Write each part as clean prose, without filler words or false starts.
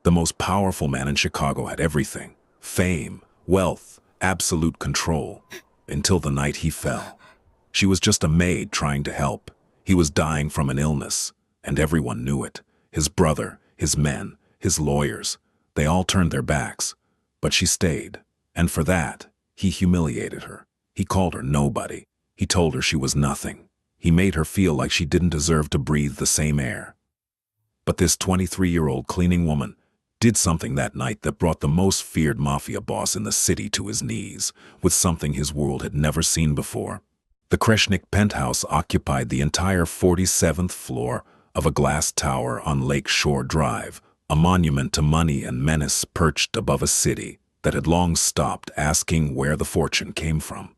The most powerful man in Chicago had everything: fame, wealth, absolute control, until the night he fell. She was just a maid trying to help. He was dying from an illness, and everyone knew it. His brother, his men, his lawyers, they all turned their backs. But she stayed, and for that, he humiliated her. He called her nobody. He told her she was nothing. He made her feel like she didn't deserve to breathe the same air. But this 23-year-old cleaning woman did something that night that brought the most feared mafia boss in the city to his knees, with something his world had never seen before. The Kreshnik penthouse occupied the entire 47th floor of a glass tower on Lake Shore Drive, a monument to money and menace perched above a city that had long stopped asking where the fortune came from.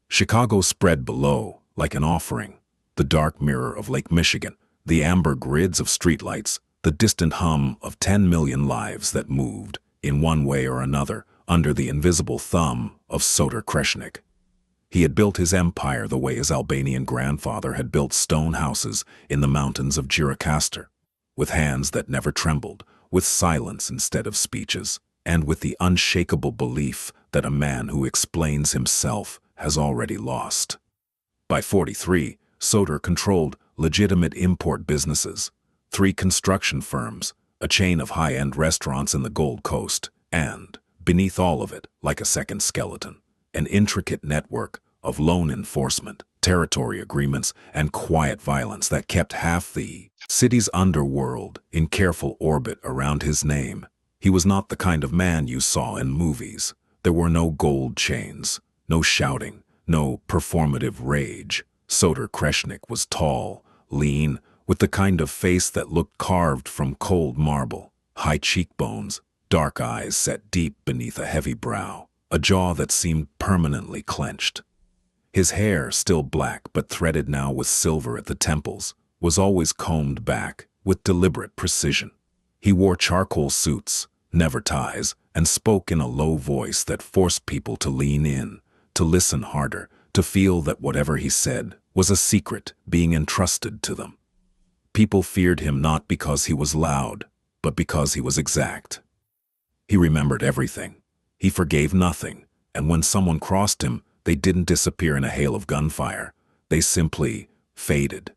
Chicago spread below like an offering, the dark mirror of Lake Michigan, the amber grids of streetlights, the distant hum of 10 million lives that moved, in one way or another, under the invisible thumb of Sodor Kreshnik. He had built his empire the way his Albanian grandfather had built stone houses in the mountains of Gjirokastër, with hands that never trembled, with silence instead of speeches, and with the unshakable belief that a man who explains himself has already lost. By 43, Sodor controlled legitimate import businesses, 3 construction firms, a chain of high-end restaurants in the Gold Coast, and, beneath all of it, like a second skeleton, an intricate network of loan enforcement, territory agreements, and quiet violence that kept half the city's underworld in careful orbit around his name. He was not the kind of man you saw in movies. There were no gold chains, no shouting, no performative rage. Sodor Kreshnik was tall, lean, with the kind of face that looked carved from cold marble, high cheekbones, dark eyes set deep beneath a heavy brow, a jaw that seemed permanently clenched. His hair, still black but threaded now with silver at the temples, was always combed back with deliberate precision. He wore charcoal suits, never ties, and spoke in a low voice that forced people to lean in, to listen harder, to feel that whatever he said was a secret being entrusted to them. People feared him not because he was loud, but because he was exact. He remembered everything. He forgave nothing, and when someone crossed him, they didn't disappear in a hail of gunfire. They simply faded.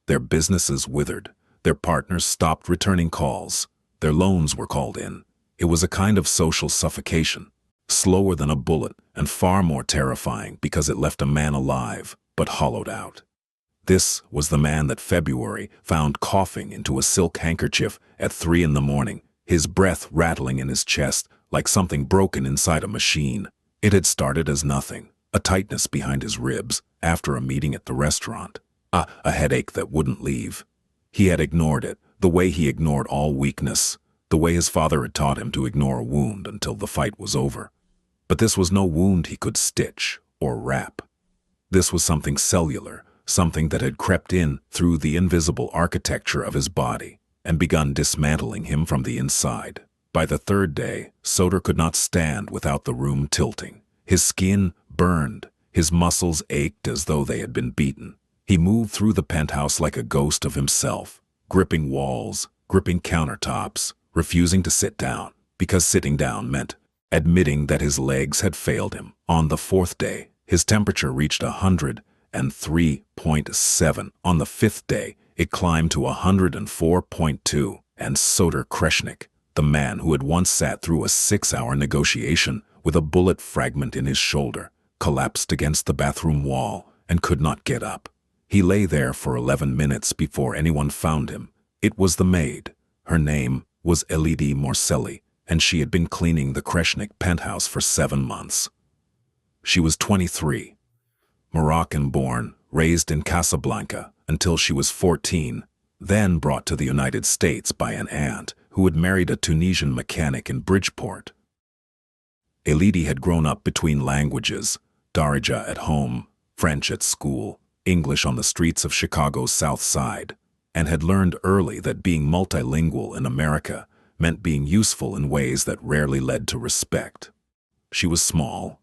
Their businesses withered. Their partners stopped returning calls. Their loans were called in. It was a kind of social suffocation, slower than a bullet and far more terrifying because it left a man alive, but hollowed out. This was the man that February found coughing into a silk handkerchief at 3 a.m, his breath rattling in his chest like something broken inside a machine. It had started as nothing, a tightness behind his ribs after a meeting at the restaurant, a headache that wouldn't leave. He had ignored it, the way he ignored all weakness, the way his father had taught him to ignore a wound until the fight was over. But this was no wound he could stitch or wrap. This was something cellular, something that had crept in through the invisible architecture of his body and begun dismantling him from the inside. By the 3rd day, Sodor could not stand without the room tilting. His skin burned, his muscles ached as though they had been beaten. He moved through the penthouse like a ghost of himself, gripping walls, gripping countertops, refusing to sit down, because sitting down meant admitting that his legs had failed him. On the 4th day, his temperature reached 103.7. On the 5th day, it climbed to 104.2, and Sodor Kreshnik, the man who had once sat through a 6-hour negotiation with a bullet fragment in his shoulder, collapsed against the bathroom wall and could not get up. He lay there for 11 minutes before anyone found him. It was the maid. Her name was Elidi Morselli, and she had been cleaning the Kreshnik penthouse for 7 months. She was 23, Moroccan-born, raised in Casablanca until she was 14, then brought to the United States by an aunt who had married a Tunisian mechanic in Bridgeport. Elidi had grown up between languages, Darija at home, French at school, English on the streets of Chicago's South Side, and had learned early that being multilingual in America meant being useful in ways that rarely led to respect. She was small,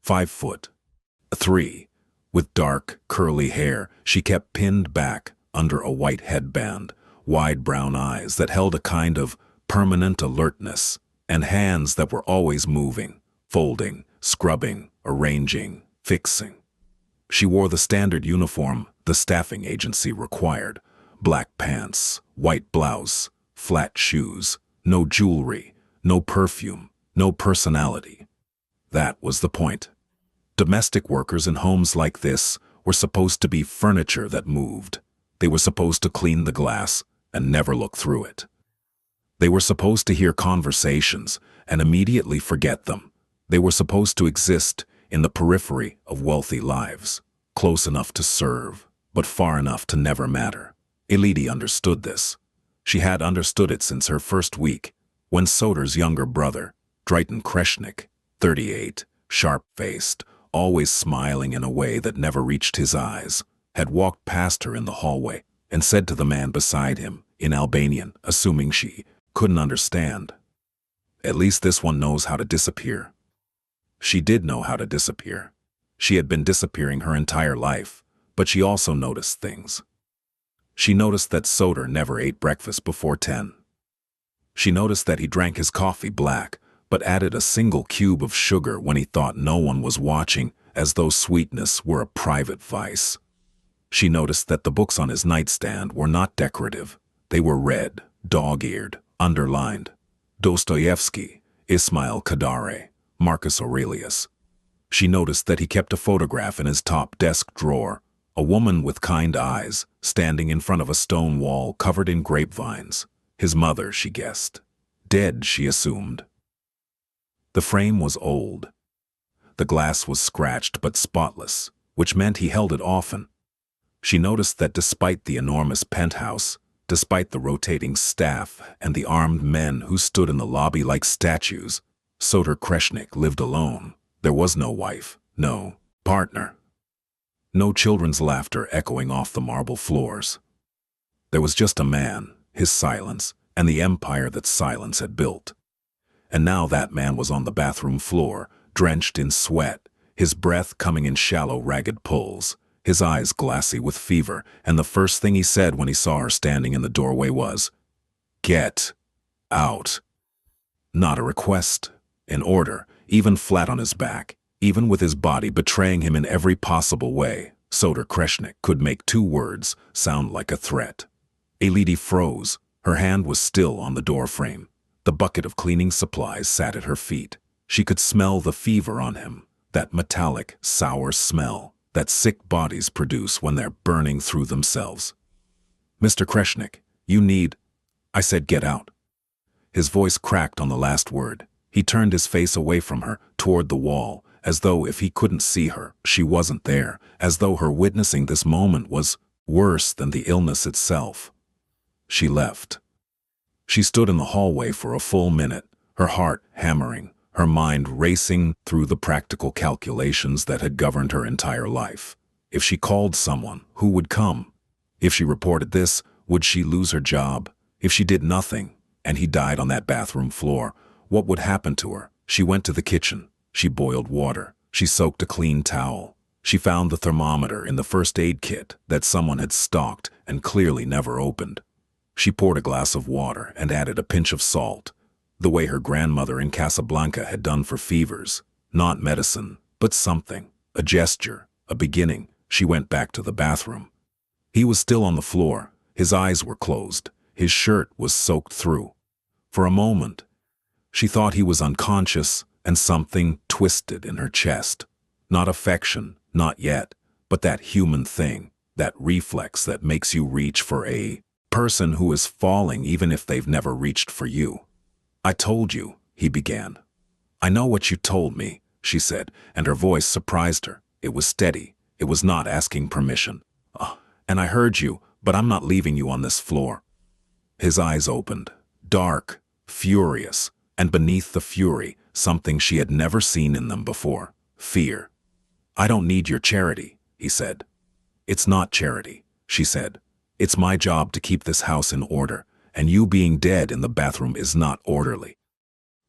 5'3", with dark, curly hair she kept pinned back under a white headband, wide brown eyes that held a kind of permanent alertness, and hands that were always moving, folding, scrubbing, arranging, fixing. She wore the standard uniform the staffing agency required: black pants, white blouse, flat shoes, no jewelry, no perfume, no personality. That was the point. Domestic workers in homes like this were supposed to be furniture that moved. They were supposed to clean the glass and never look through it. They were supposed to hear conversations and immediately forget them. They were supposed to exist in the periphery of wealthy lives, close enough to serve, but far enough to never matter. Elodie understood this. She had understood it since her first week, when Soder's younger brother, Drayton Kreshnik, 38, sharp-faced, always smiling in a way that never reached his eyes, had walked past her in the hallway and said to the man beside him, in Albanian, assuming she couldn't understand, "At least this one knows how to disappear." She did know how to disappear. She had been disappearing her entire life, but she also noticed things. She noticed that Soder never ate breakfast before 10. She noticed that he drank his coffee black, but added a single cube of sugar when he thought no one was watching, as though sweetness were a private vice. She noticed that the books on his nightstand were not decorative. They were red, dog-eared, underlined. Dostoevsky, Ismail Kadare, Marcus Aurelius. She noticed that he kept a photograph in his top desk drawer, a woman with kind eyes, standing in front of a stone wall covered in grapevines. His mother, she guessed. Dead, she assumed. The frame was old. The glass was scratched but spotless, which meant he held it often. She noticed that despite the enormous penthouse, despite the rotating staff and the armed men who stood in the lobby like statues, Soder Kreshnik lived alone. There was no wife, no partner. No children's laughter echoing off the marble floors. There was just a man, his silence, and the empire that silence had built. And now that man was on the bathroom floor, drenched in sweat, his breath coming in shallow, ragged pulls, his eyes glassy with fever, and the first thing he said when he saw her standing in the doorway was, "Get out." Not a request, an order, even flat on his back, even with his body betraying him in every possible way. Soder Kreshnik could make two words sound like a threat. Elodie froze. Her hand was still on the doorframe. The bucket of cleaning supplies sat at her feet. She could smell the fever on him, that metallic, sour smell that sick bodies produce when they're burning through themselves. "Mr. Kreshnik, you need—" I said, "Get out." His voice cracked on the last word. He turned his face away from her, toward the wall, as though if he couldn't see her, she wasn't there, as though her witnessing this moment was worse than the illness itself. She left. She stood in the hallway for a full minute, her heart hammering, her mind racing through the practical calculations that had governed her entire life. If she called someone, who would come? If she reported this, would she lose her job? If she did nothing, and he died on that bathroom floor, what would happen to her? She went to the kitchen. She boiled water. She soaked a clean towel. She found the thermometer in the first aid kit that someone had stocked and clearly never opened. She poured a glass of water and added a pinch of salt, the way her grandmother in Casablanca had done for fevers. Not medicine, but something, a gesture, a beginning. She went back to the bathroom. He was still on the floor. His eyes were closed. His shirt was soaked through. For a moment, she thought he was unconscious, and something twisted in her chest. Not affection, not yet, but that human thing, that reflex that makes you reach for a person who is falling even if they've never reached for you. "I told you," he began. "I know what you told me," she said, and her voice surprised her. It was steady. It was not asking permission. "And I heard you, but I'm not leaving you on this floor." His eyes opened, dark, furious, and beneath the fury, something she had never seen in them before: fear. "I don't need your charity," he said. "It's not charity," she said. "It's my job to keep this house in order, and you being dead in the bathroom is not orderly."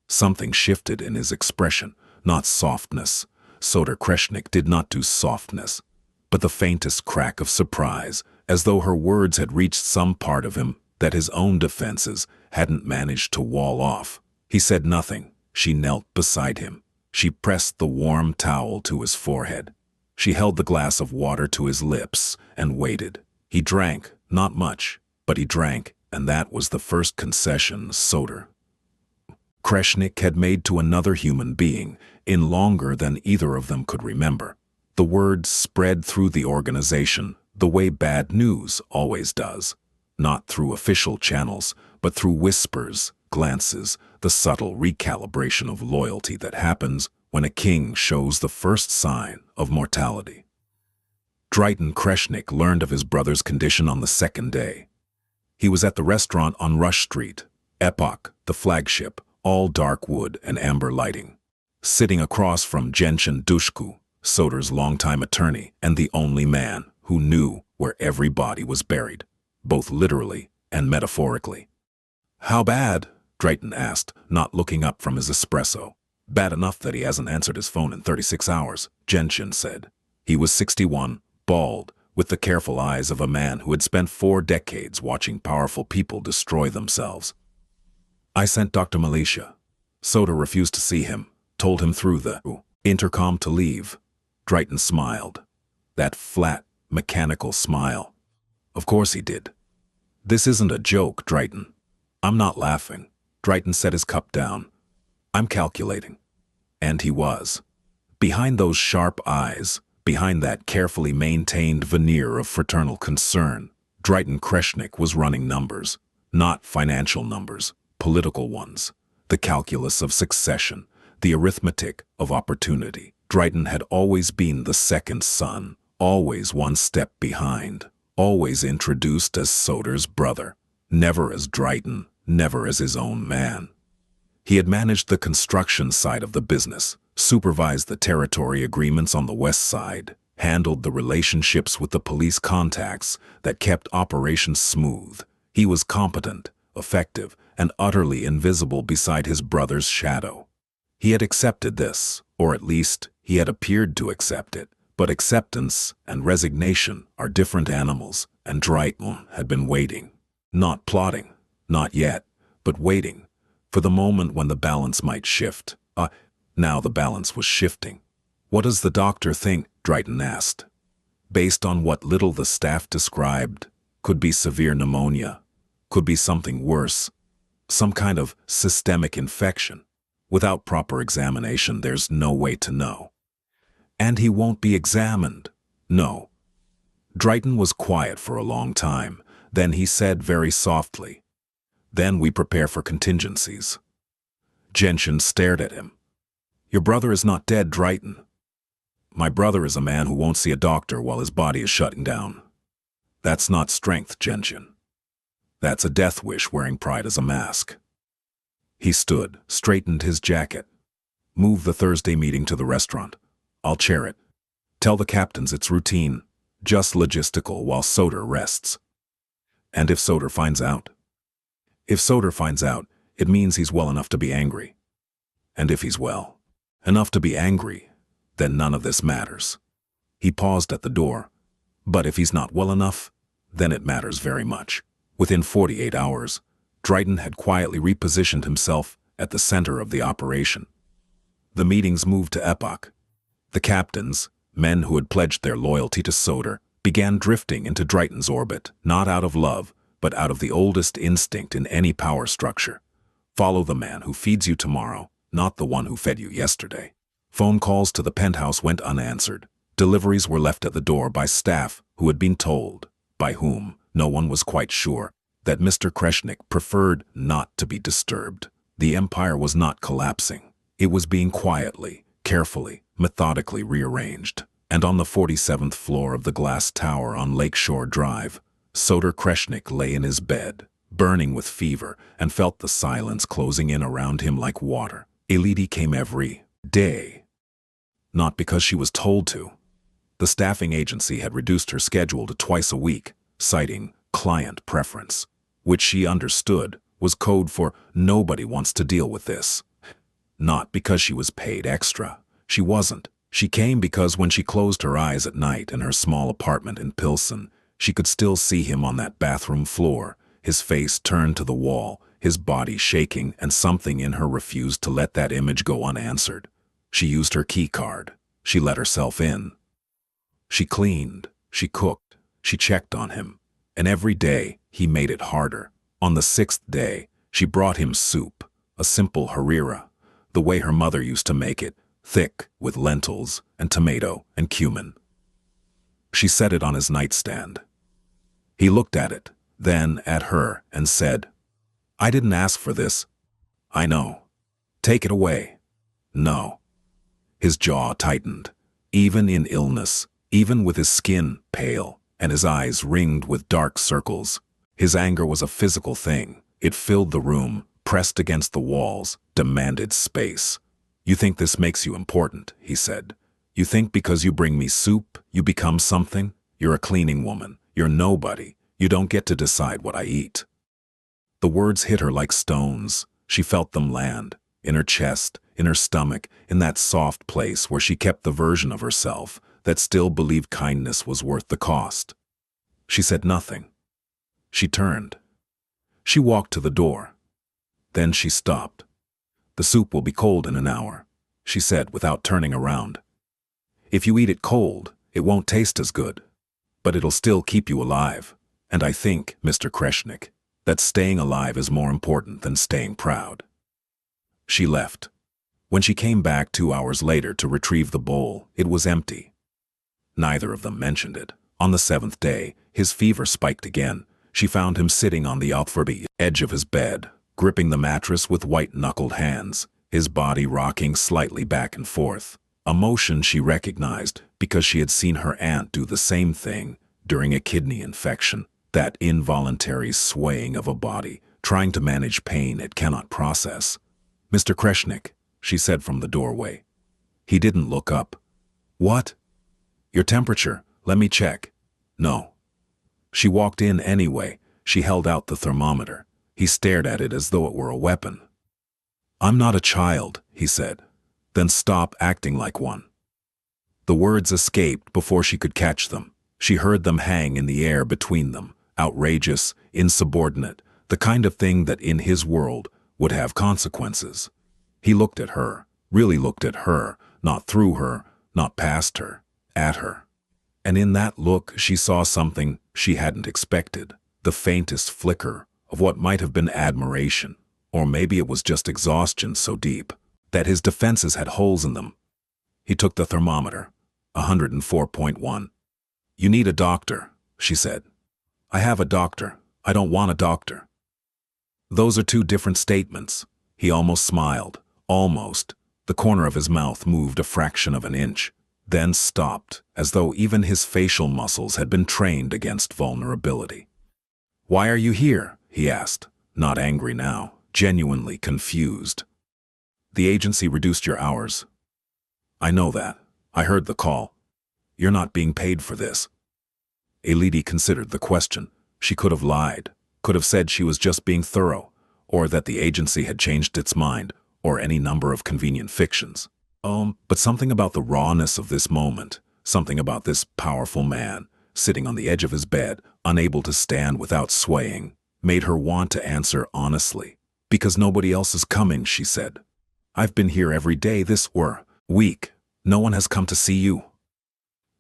Something shifted in his expression, not softness. Soder Kreshnik did not do softness, but the faintest crack of surprise, as though her words had reached some part of him that his own defenses hadn't managed to wall off. He said nothing. She knelt beside him. She pressed the warm towel to his forehead. She held the glass of water to his lips and waited. He drank, not much, but he drank, and that was the first concession Soder Kreshnik had made to another human being in longer than either of them could remember. The word spread through the organization the way bad news always does, not through official channels, but through whispers, glances, the subtle recalibration of loyalty that happens when a king shows the first sign of mortality. Drayton Kreshnik learned of his brother's condition on the second day. He was at the restaurant on Rush Street, Epoch, the flagship, all dark wood and amber lighting. Sitting across from Genshin Dushku, Soder's longtime attorney and the only man who knew where every body was buried, both literally and metaphorically. "How bad?" Drayton asked, not looking up from his espresso. "Bad enough that he hasn't answered his phone in 36 hours, Genshin said. He was 61, bald, with the careful eyes of a man who had spent 4 decades watching powerful people destroy themselves. "I sent Dr. Militia. Soder refused to see him, told him through the intercom to leave." Drayton smiled. That flat, mechanical smile. "Of course he did." "This isn't a joke, Drayton." "I'm not laughing." Drayton set his cup down. "I'm calculating." And he was. Behind those sharp eyes, behind that carefully maintained veneer of fraternal concern, Drayton Kreshnik was running numbers. Not financial numbers, political ones. The calculus of succession, the arithmetic of opportunity. Drayton had always been the second son, always one step behind, always introduced as Soder's brother, never as Drayton, never as his own man. He had managed the construction side of the business, supervised the territory agreements on the west side, handled the relationships with the police contacts that kept operations smooth. He was competent, effective, and utterly invisible beside his brother's shadow. He had accepted this, or at least he had appeared to accept it, but acceptance and resignation are different animals, and Drayton had been waiting. Not plotting, not yet, but waiting, for the moment when the balance might shift. Now the balance was shifting. "What does the doctor think?" Drayton asked. Based on what little the staff described, could be severe pneumonia, could be something worse, some kind of systemic infection. Without proper examination, there's no way to know. "And he won't be examined." "No." Drayton was quiet for a long time. Then he said very softly, "Then we prepare for contingencies." Genshin stared at him. "Your brother is not dead, Drayton." "My brother is a man who won't see a doctor while his body is shutting down." "That's not strength, Genshin. That's a death wish wearing pride as a mask." He stood, straightened his jacket. "Move the Thursday meeting to the restaurant. I'll chair it. Tell the captains it's routine, just logistical while Soder rests." "And if Soder finds out?" "If Soder finds out, it means he's well enough to be angry. And if he's well enough to be angry, then none of this matters." He paused at the door. "But if he's not well enough, then it matters very much." Within 48 hours, Drayton had quietly repositioned himself at the center of the operation. The meetings moved to Epoch. The captains, men who had pledged their loyalty to Soder, began drifting into Drayton's orbit, not out of love, but out of the oldest instinct in any power structure. Follow the man who feeds you tomorrow, not the one who fed you yesterday. Phone calls to the penthouse went unanswered. Deliveries were left at the door by staff who had been told, by whom, no one was quite sure, that Mr. Kreshnik preferred not to be disturbed. The empire was not collapsing. It was being quietly, carefully, methodically rearranged. And on the 47th floor of the glass tower on Lakeshore Drive, Soder Kreshnik lay in his bed, burning with fever, and felt the silence closing in around him like water. Elite came every day. Not because she was told to. The staffing agency had reduced her schedule to twice a week, citing client preference, which she understood was code for nobody wants to deal with this. Not because she was paid extra. She wasn't. She came because when she closed her eyes at night in her small apartment in Pilsen, she could still see him on that bathroom floor, His face turned to the wall, his body shaking, and something in her refused to let that image go unanswered. She used her key card. She let herself in. She cleaned, she cooked, she checked on him. And every day, he made it harder. On the 6th day, she brought him soup, a simple harira, the way her mother used to make it, thick with lentils and tomato and cumin. She set it on his nightstand. He looked at it, then at her, and said, "I didn't ask for this." "I know. Take it away." "No." His jaw tightened. Even in illness, even with his skin pale and his eyes ringed with dark circles, his anger was a physical thing. It filled the room, pressed against the walls, demanded space. "You think this makes you important," he said. "You think because you bring me soup, you become something? You're a cleaning woman. You're nobody. You don't get to decide what I eat." The words hit her like stones. She felt them land, in her chest, in her stomach, in that soft place where she kept the version of herself that still believed kindness was worth the cost. She said nothing. She turned. She walked to the door. Then she stopped. "The soup will be cold in an hour," she said without turning around. "If you eat it cold, it won't taste as good. But it'll still keep you alive. And I think, Mr. Kreshnik, that staying alive is more important than staying proud." She left. When she came back 2 hours later to retrieve the bowl, it was empty. Neither of them mentioned it. On the 7th day, his fever spiked again. She found him sitting on the edge of his bed, gripping the mattress with white-knuckled hands, his body rocking slightly back and forth. A motion she recognized because she had seen her aunt do the same thing during a kidney infection, that involuntary swaying of a body, trying to manage pain it cannot process. "Mr. Kreshnik," she said from the doorway. He didn't look up. "What?" "Your temperature. Let me check." "No." She walked in anyway. She held out the thermometer. He stared at it as though it were a weapon. "I'm not a child," he said. "Then stop acting like one." The words escaped before she could catch them. She heard them hang in the air between them, outrageous, insubordinate, the kind of thing that in his world would have consequences. He looked at her, really looked at her, not through her, not past her, at her. And in that look she saw something she hadn't expected, the faintest flicker of what might have been admiration, or maybe it was just exhaustion so deep that his defenses had holes in them. He took the thermometer, 104.1. "You need a doctor," she said. "I have a doctor. I don't want a doctor." Those are two different statements. He almost smiled. Almost. The corner of his mouth moved a fraction of an inch, then stopped, as though even his facial muscles had been trained against vulnerability. "Why are you here?" he asked, not angry now, genuinely confused. "The agency reduced your hours." "I know that. I heard the call. You're not being paid for this." Elodie considered the question. She could have lied, could have said she was just being thorough, or that the agency had changed its mind, or any number of convenient fictions. But something about the rawness of this moment, something about this powerful man, sitting on the edge of his bed, unable to stand without swaying, made her want to answer honestly. "Because nobody else is coming," she said. "I've been here every day this week. No one has come to see you.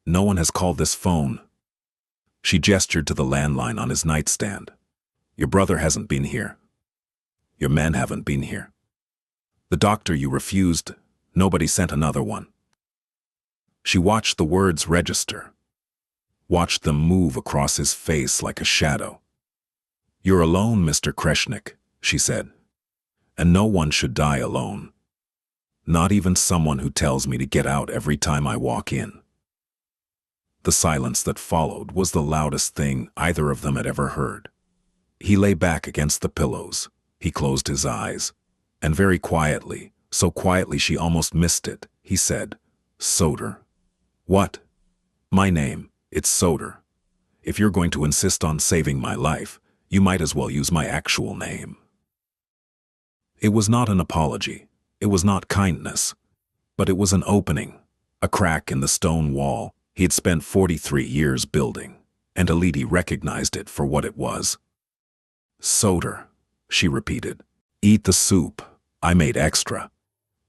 No one has called this phone." She gestured to the landline on his nightstand. "Your brother hasn't been here. Your men haven't been here. The doctor you refused, nobody sent another one." She watched the words register, watched them move across his face like a shadow. "You're alone, Mr. Kreshnik," she said. "And no one should die alone. Not even someone who tells me to get out every time I walk in." The silence that followed was the loudest thing either of them had ever heard. He lay back against the pillows. He closed his eyes. And very quietly, so quietly she almost missed it, he said, "Soder." "What?" "My name. It's Soder. If you're going to insist on saving my life, you might as well use my actual name." It was not an apology. It was not kindness. But it was an opening, a crack in the stone wall he had spent 43 years building, and Elodie recognized it for what it was. Soda, she repeated. Eat the soup. I made extra.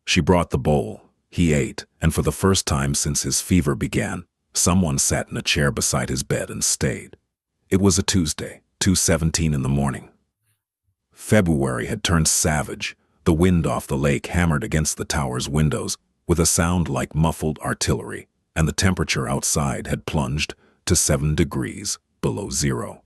She brought the bowl. He ate, and for the first time since his fever began, someone sat in a chair beside his bed and stayed. It was a Tuesday, 2:17 in the morning. February had turned savage. The wind off the lake hammered against the tower's windows with a sound like muffled artillery, and the temperature outside had plunged to 7 degrees below zero.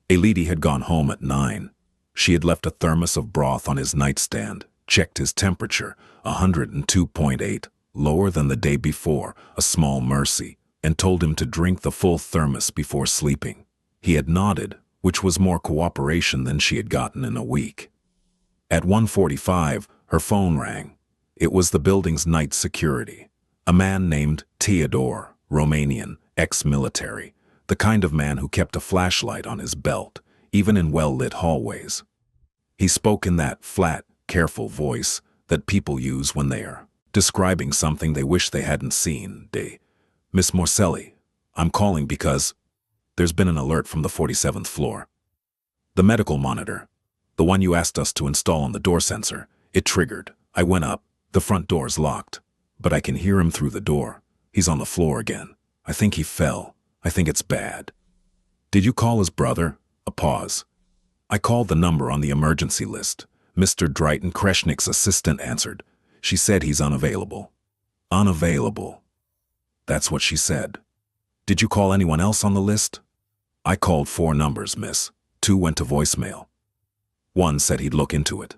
A lady had gone home at 9. She had left a thermos of broth on his nightstand, checked his temperature, 102.8, lower than the day before, a small mercy, and told him to drink the full thermos before sleeping. He had nodded, which was more cooperation than she had gotten in a week. At 1:45, her phone rang. It was the building's night security. A man named Theodore, Romanian, ex-military, the kind of man who kept a flashlight on his belt, even in well-lit hallways. He spoke in that flat, careful voice that people use when they are describing something they wish they hadn't seen. Miss Morselli, I'm calling because there's been an alert from the 47th floor. The medical monitor, the one you asked us to install on the door sensor, it triggered. I went up. The front door's locked, but I can hear him through the door. He's on the floor again. I think he fell. I think it's bad. Did you call his brother? A pause. I called the number on the emergency list. Mr. Drayton Kreshnik's assistant answered. She said he's unavailable. Unavailable. That's what she said. Did you call anyone else on the list? I called 4 numbers, miss. 2 went to voicemail. 1 said he'd look into it.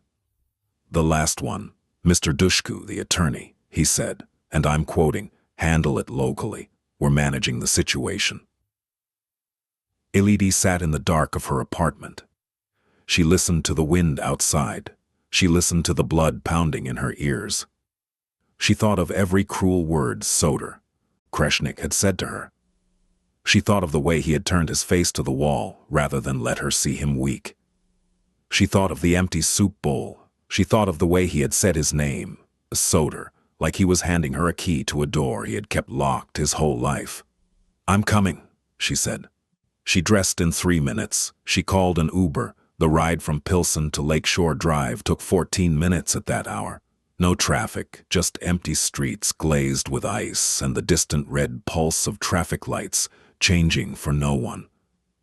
The last one, Mr. Dushku, the attorney, he said, and I'm quoting, handle it locally. We're managing the situation. Elodie sat in the dark of her apartment. She listened to the wind outside. She listened to the blood pounding in her ears. She thought of every cruel word Soder, Kreshnik, had said to her. She thought of the way he had turned his face to the wall rather than let her see him weak. She thought of the empty soup bowl. She thought of the way he had said his name, Soder, like he was handing her a key to a door he had kept locked his whole life. I'm coming, she said. She dressed in 3 minutes. She called an Uber. The ride from Pilsen to Lakeshore Drive took 14 minutes at that hour. No traffic, just empty streets glazed with ice and the distant red pulse of traffic lights changing for no one.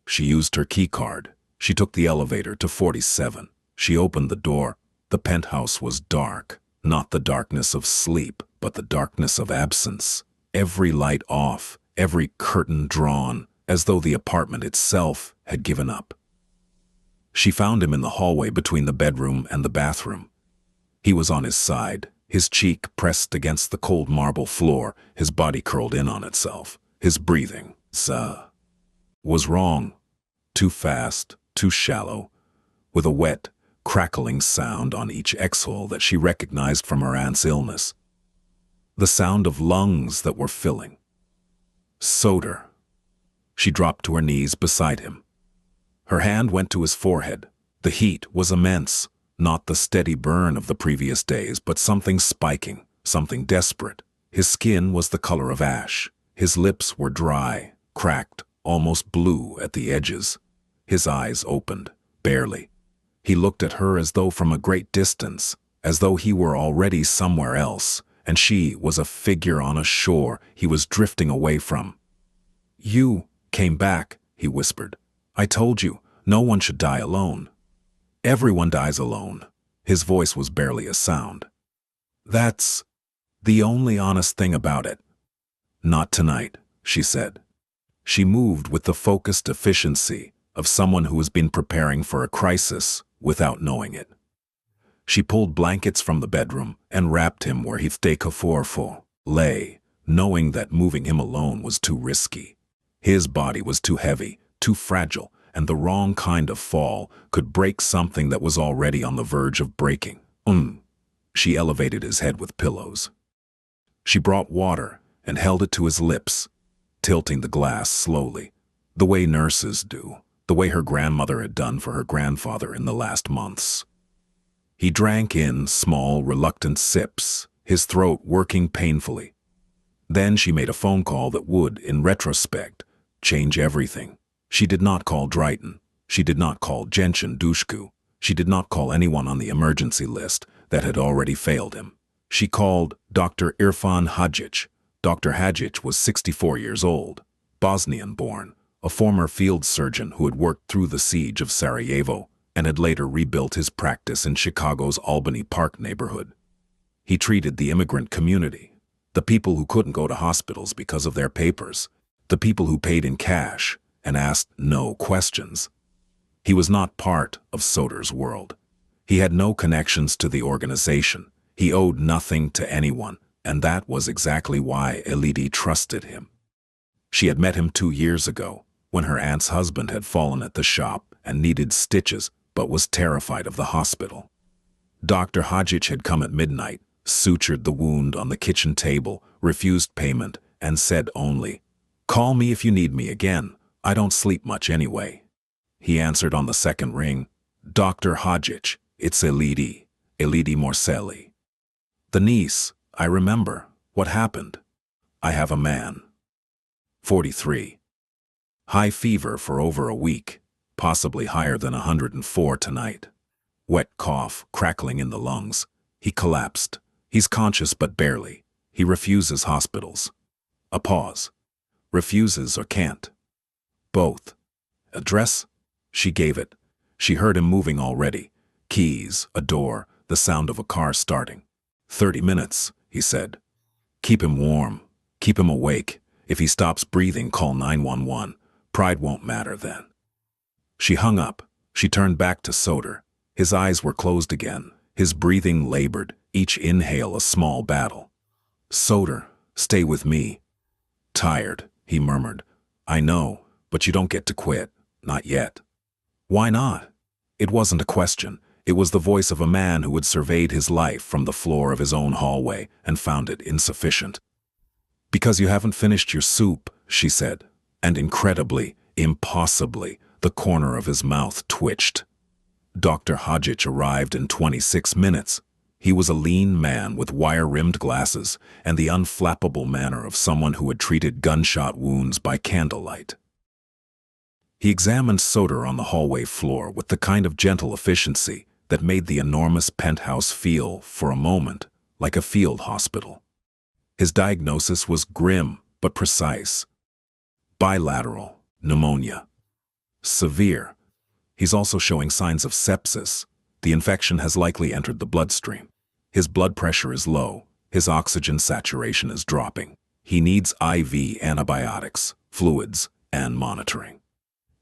She used her key card. She took the elevator to 47. She opened the door. The penthouse was dark, not the darkness of sleep, but the darkness of absence. Every light off, every curtain drawn, as though the apartment itself had given up. She found him in the hallway between the bedroom and the bathroom. He was on his side, his cheek pressed against the cold marble floor, his body curled in on itself. His breathing, was wrong. Too fast, too shallow, with a wet, crackling sound on each exhale that she recognized from her aunt's illness. The sound of lungs that were filling. Soder. She dropped to her knees beside him. Her hand went to his forehead. The heat was immense, not the steady burn of the previous days, but something spiking, something desperate. His skin was the color of ash. His lips were dry, cracked, almost blue at the edges. His eyes opened, barely. He looked at her as though from a great distance, as though he were already somewhere else, and she was a figure on a shore he was drifting away from. You came back, he whispered. I told you, no one should die alone. Everyone dies alone. His voice was barely a sound. That's the only honest thing about it. Not tonight, she said. She moved with the focused efficiency of someone who has been preparing for a crisis without knowing it. She pulled blankets from the bedroom and wrapped him where Heathcote lay, knowing that moving him alone was too risky. His body was too heavy, too fragile, and the wrong kind of fall could break something that was already on the verge of breaking. She elevated his head with pillows. She brought water and held it to his lips, tilting the glass slowly, the way nurses do, the way her grandmother had done for her grandfather in the last months. He drank in small, reluctant sips, his throat working painfully. Then she made a phone call that would, in retrospect, change everything. She did not call Drayton. She did not call Genshin Dushku. She did not call anyone on the emergency list that had already failed him. She called Dr. Irfan Hadjic. Dr. Hadjic was 64 years old, Bosnian-born, a former field surgeon who had worked through the siege of Sarajevo and had later rebuilt his practice in Chicago's Albany Park neighborhood. He treated the immigrant community, the people who couldn't go to hospitals because of their papers, the people who paid in cash and asked no questions. He was not part of Soder's world. He had no connections to the organization. He owed nothing to anyone, and that was exactly why Elidi trusted him. She had met him 2 years ago, when her aunt's husband had fallen at the shop and needed stitches but was terrified of the hospital. Dr. Hadjic had come at midnight, sutured the wound on the kitchen table, refused payment, and said only, "Call me if you need me again. I don't sleep much anyway." He answered on the second ring, "Dr. Hadjic, it's Elidi Morselli." "The niece, I remember. What happened?" "I have a man. 43. High fever for over a week, possibly higher than 104 tonight. Wet cough, crackling in the lungs. He collapsed. He's conscious but barely. He refuses hospitals." A pause. "Refuses or can't?" "Both." "Address?" She gave it. She heard him moving already. Keys, a door, the sound of a car starting. 30 minutes, he said. "Keep him warm. Keep him awake. If he stops breathing, call 911. Pride won't matter then." She hung up. She turned back to Soder. His eyes were closed again. His breathing labored, each inhale a small battle. "Soder, stay with me." "Tired," he murmured. "I know, but you don't get to quit. Not yet." "Why not?" It wasn't a question. It was the voice of a man who had surveyed his life from the floor of his own hallway and found it insufficient. "Because you haven't finished your soup," she said, and incredibly, impossibly, the corner of his mouth twitched. Dr. Hadjic arrived in 26 minutes. He was a lean man with wire-rimmed glasses and the unflappable manner of someone who had treated gunshot wounds by candlelight. He examined Soder on the hallway floor with the kind of gentle efficiency that made the enormous penthouse feel, for a moment, like a field hospital. His diagnosis was grim but precise. Bilateral pneumonia. Severe. He's also showing signs of sepsis. The infection has likely entered the bloodstream. His blood pressure is low. His oxygen saturation is dropping. He needs IV antibiotics, fluids, and monitoring.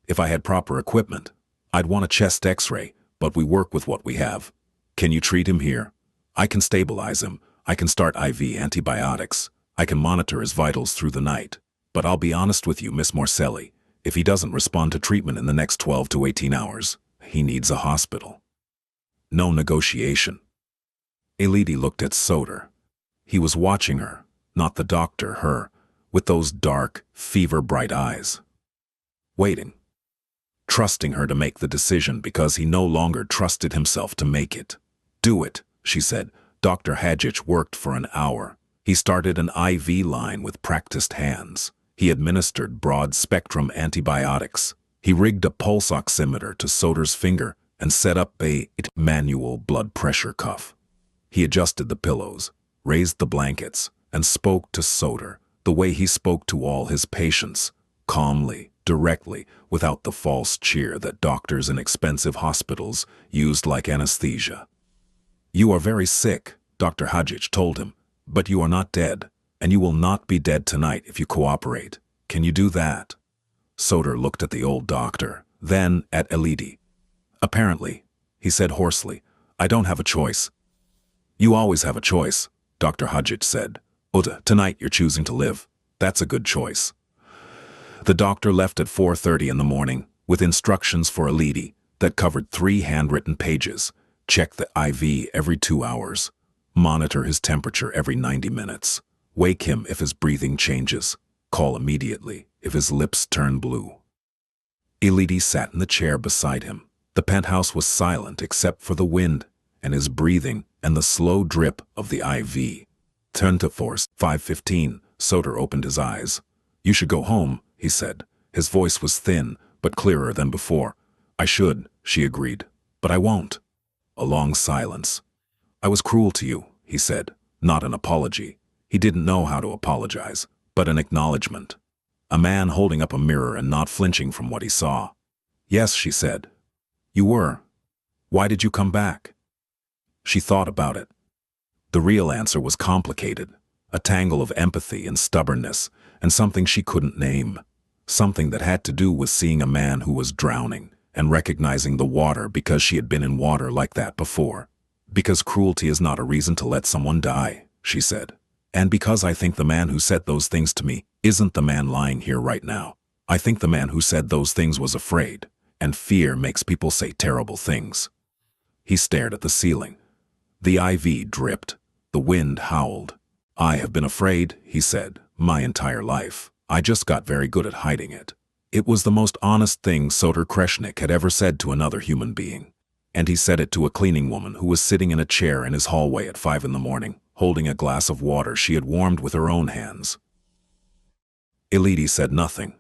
If I had proper equipment, I'd want a chest x-ray, but we work with what we have. Can you treat him here? I can stabilize him. I can start IV antibiotics. I can monitor his vitals through the night. But I'll be honest with you, Miss Morselli. If he doesn't respond to treatment in the next 12 to 18 hours, he needs a hospital." No negotiation. Elidi looked at Soder. He was watching her, not the doctor, her, with those dark, fever-bright eyes. Waiting. Trusting her to make the decision because he no longer trusted himself to make it. "Do it," she said. Dr. Hadjic worked for an hour. He started an IV line with practiced hands. He administered broad-spectrum antibiotics. He rigged a pulse oximeter to Soder's finger and set up a manual blood pressure cuff. He adjusted the pillows, raised the blankets, and spoke to Soder the way he spoke to all his patients, calmly, directly, without the false cheer that doctors in expensive hospitals used like anesthesia. "You are very sick," Dr. Hadjic told him, "but you are not dead, and you will not be dead tonight if you cooperate. Can you do that?" Soder looked at the old doctor, then at Elidi. "Apparently," he said hoarsely, "I don't have a choice." "You always have a choice," Dr. Hadjic said. "Uta, tonight you're choosing to live. That's a good choice." The doctor left at 4:30 in the morning with instructions for Elidi that covered 3 handwritten pages. Check the IV every 2 hours. Monitor his temperature every 90 minutes. Wake him if his breathing changes. Call immediately if his lips turn blue. Elidi sat in the chair beside him. The penthouse was silent except for the wind and his breathing and the slow drip of the IV. Turn to force. 5:15. Soder opened his eyes. "You should go home," he said. His voice was thin, but clearer than before. I should, she agreed, but I won't. A long silence. I was cruel to you, he said, not an apology. He didn't know how to apologize, but an acknowledgement. A man holding up a mirror and not flinching from what he saw. Yes, she said. You were. Why did you come back? She thought about it. The real answer was complicated, a tangle of empathy and stubbornness, and something she couldn't name. Something that had to do with seeing a man who was drowning and recognizing the water because she had been in water like that before. Because cruelty is not a reason to let someone die, she said. And because I think the man who said those things to me isn't the man lying here right now. I think the man who said those things was afraid, and fear makes people say terrible things. He stared at the ceiling. The IV dripped. The wind howled. I have been afraid, he said, my entire life. I just got very good at hiding it. It was the most honest thing Soter Kreshnik had ever said to another human being. And he said it to a cleaning woman who was sitting in a chair in his hallway at 5 in the morning, holding a glass of water she had warmed with her own hands. Elodie said nothing.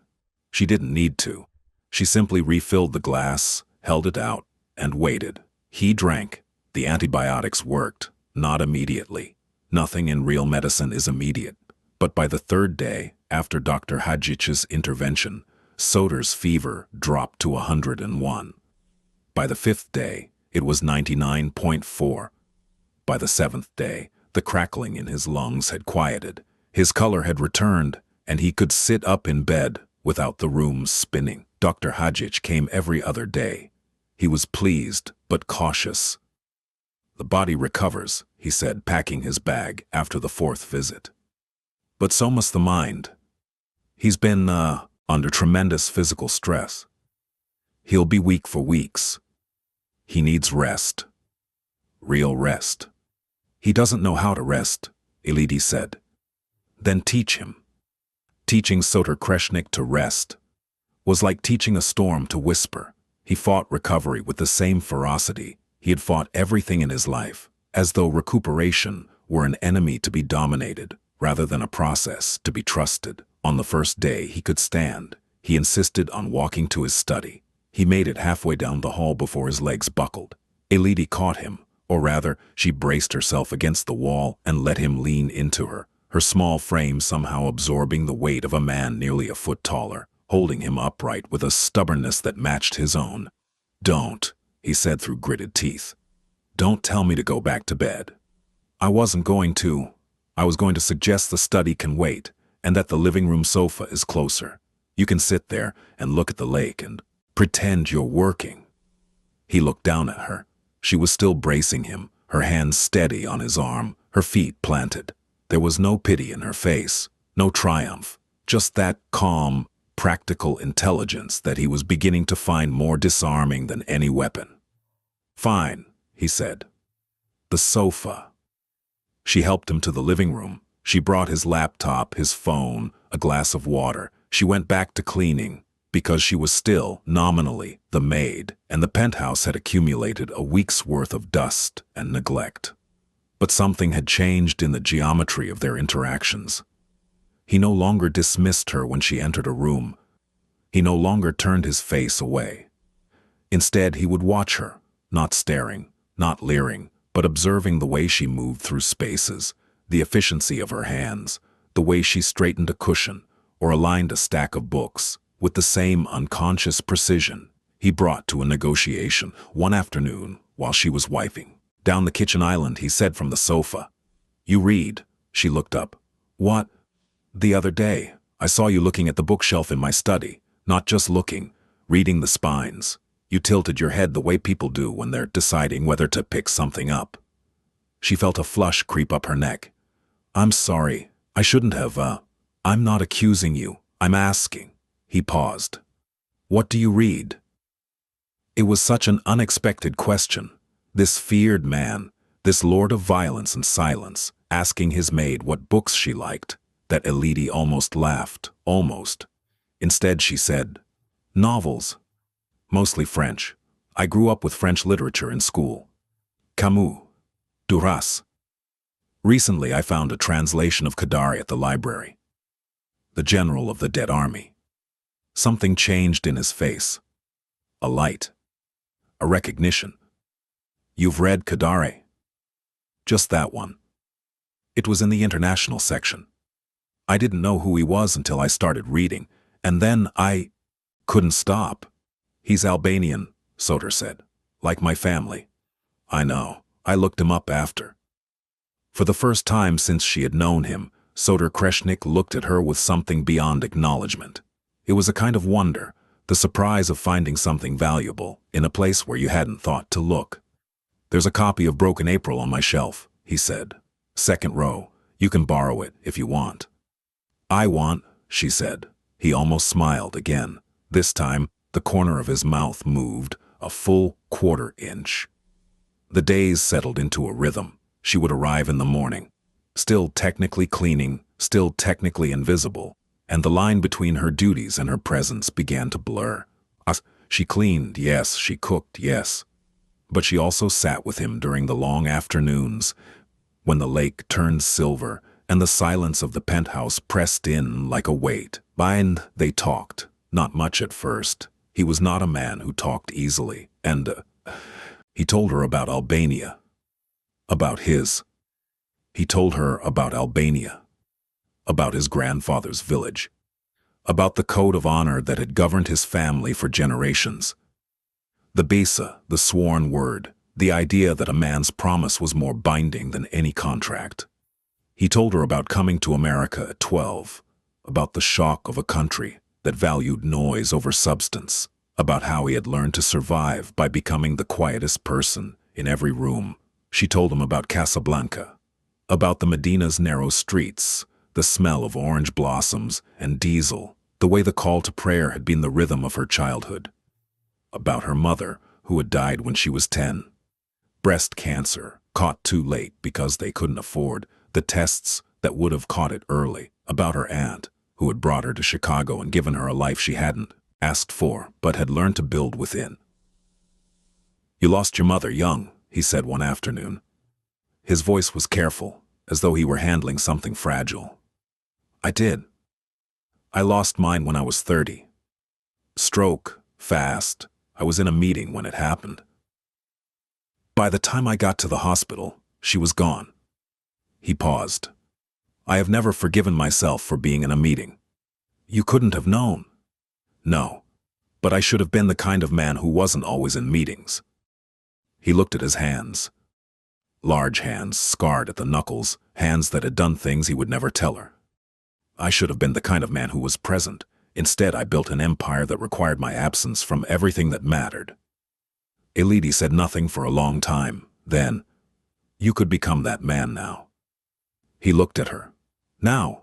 She didn't need to. She simply refilled the glass, held it out, and waited. He drank. The antibiotics worked, not immediately. Nothing in real medicine is immediate. But by the 3rd day, after Dr. Hadjich's intervention, Soter's fever dropped to 101. By the 5th day, it was 99.4. By the 7th day, the crackling in his lungs had quieted. His color had returned, and he could sit up in bed without the room spinning. Dr. Hadjich came every other day. He was pleased, but cautious. The body recovers, he said, packing his bag after the 4th visit. But so must the mind. He's been, under tremendous physical stress. He'll be weak for weeks. He needs rest. Real rest. He doesn't know how to rest, Elodie said. Then teach him. Teaching Soter Kreshnik to rest was like teaching a storm to whisper. He fought recovery with the same ferocity he had fought everything in his life, as though recuperation were an enemy to be dominated, rather than a process to be trusted. On the 1st day he could stand. He insisted on walking to his study. He made it halfway down the hall before his legs buckled. Elodie caught him, or rather, she braced herself against the wall and let him lean into her, her small frame somehow absorbing the weight of a man nearly a foot taller, holding him upright with a stubbornness that matched his own. Don't, he said through gritted teeth. Don't tell me to go back to bed. I wasn't going to. I was going to suggest the study can wait, and that the living room sofa is closer. You can sit there and look at the lake and pretend you're working. He looked down at her. She was still bracing him, her hands steady on his arm, her feet planted. There was no pity in her face, no triumph, just that calm, practical intelligence that he was beginning to find more disarming than any weapon. Fine, he said. The sofa. She helped him to the living room. She brought his laptop, his phone, a glass of water. She went back to cleaning, because she was still, nominally, the maid, and the penthouse had accumulated a week's worth of dust and neglect. But something had changed in the geometry of their interactions. He no longer dismissed her when she entered a room. He no longer turned his face away. Instead, he would watch her, not staring, not leering, but observing the way she moved through spaces, the efficiency of her hands, the way she straightened a cushion or aligned a stack of books, with the same unconscious precision he brought to a negotiation. One afternoon, while she was wiping down the kitchen island, he said from the sofa, "You read." She looked up. "What?" "The other day, I saw you looking at the bookshelf in my study, not just looking, reading the spines. You tilted your head the way people do when they're deciding whether to pick something up." She felt a flush creep up her neck. "I'm sorry. I shouldn't have, I'm not accusing you. I'm asking." He paused. "What do you read?" It was such an unexpected question. This feared man, this lord of violence and silence, asking his maid what books she liked, that Elodie almost laughed, almost. Instead she said, "Novels. Mostly French. I grew up with French literature in school. Camus. Duras. Recently I found a translation of Kadari at the library. The General of the Dead Army." Something changed in his face. A light. a recognition. "You've read Kadare?" "Just that one." It was in the international section. I didn't know who he was until I started reading, and then I couldn't stop. "He's Albanian," Soter said. "Like my family." "I know. I looked him up after." For the first time since she had known him, Soter Kreshnik looked at her with something beyond acknowledgement. It was a kind of wonder, the surprise of finding something valuable in a place where you hadn't thought to look. "There's a copy of Broken April on my shelf," he said. "Second row. You can borrow it if you want." "I want," she said. He almost smiled again. This time, the corner of his mouth moved a full quarter-inch. The days settled into a rhythm. She would arrive in the morning, still technically cleaning, still technically invisible, and the line between her duties and her presence began to blur. She cleaned, yes, she cooked, yes. But she also sat with him during the long afternoons, when the lake turned silver and the silence of the penthouse pressed in like a weight. And they talked, not much at first. He was not a man who talked easily, and he told her about Albania. He told her about Albania, about his grandfather's village, about the code of honor that had governed his family for generations. The Besa, the sworn word, the idea that a man's promise was more binding than any contract. He told her about coming to America at 12, about the shock of a country that valued noise over substance, about how he had learned to survive by becoming the quietest person in every room. She told him about Casablanca, about the Medina's narrow streets, the smell of orange blossoms and diesel, the way the call to prayer had been the rhythm of her childhood, about her mother, who had died when she was 10. Breast cancer, caught too late because they couldn't afford the tests that would have caught it early, about her aunt, who had brought her to Chicago and given her a life she hadn't asked for, but had learned to build within. "You lost your mother young," he said one afternoon. His voice was careful, as though he were handling something fragile. "I did. I lost mine when I was 30. Stroke, fast. I was in a meeting when it happened. By the time I got to the hospital, she was gone." He paused. "I have never forgiven myself for being in a meeting." "You couldn't have known." "No, but I should have been the kind of man who wasn't always in meetings." He looked at his hands. Large hands, scarred at the knuckles, hands that had done things he would never tell her. "I should have been the kind of man who was present. Instead, I built an empire that required my absence from everything that mattered." Elidi said nothing for a long time. Then, "You could become that man now." He looked at her. "Now?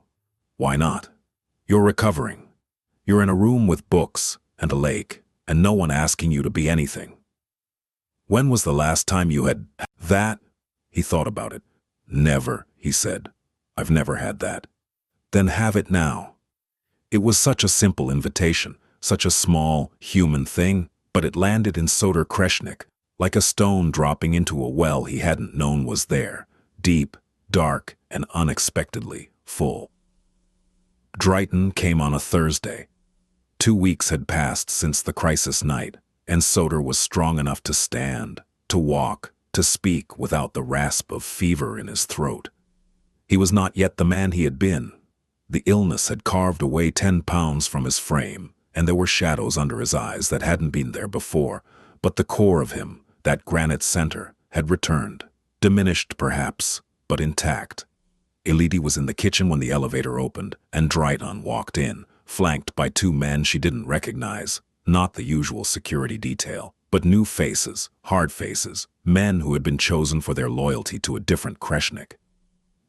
Why not? You're recovering. You're in a room with books and a lake, and no one asking you to be anything. When was the last time you had that?" He thought about it. "Never," he said. "I've never had that." "Then have it now." It was such a simple invitation, such a small, human thing, but it landed in Soter Kreshnik, like a stone dropping into a well he hadn't known was there, deep, dark, and unexpectedly full. Drayton came on a Thursday. 2 weeks had passed since the crisis night, and Soter was strong enough to stand, to walk, to speak without the rasp of fever in his throat. He was not yet the man he had been. The illness had carved away 10 pounds from his frame, and there were shadows under his eyes that hadn't been there before, but the core of him, that granite center, had returned, diminished perhaps, but intact. Elidi was in the kitchen when the elevator opened, and Drayton walked in, flanked by 2 men she didn't recognize, not the usual security detail, but new faces, hard faces, men who had been chosen for their loyalty to a different Kreshnik.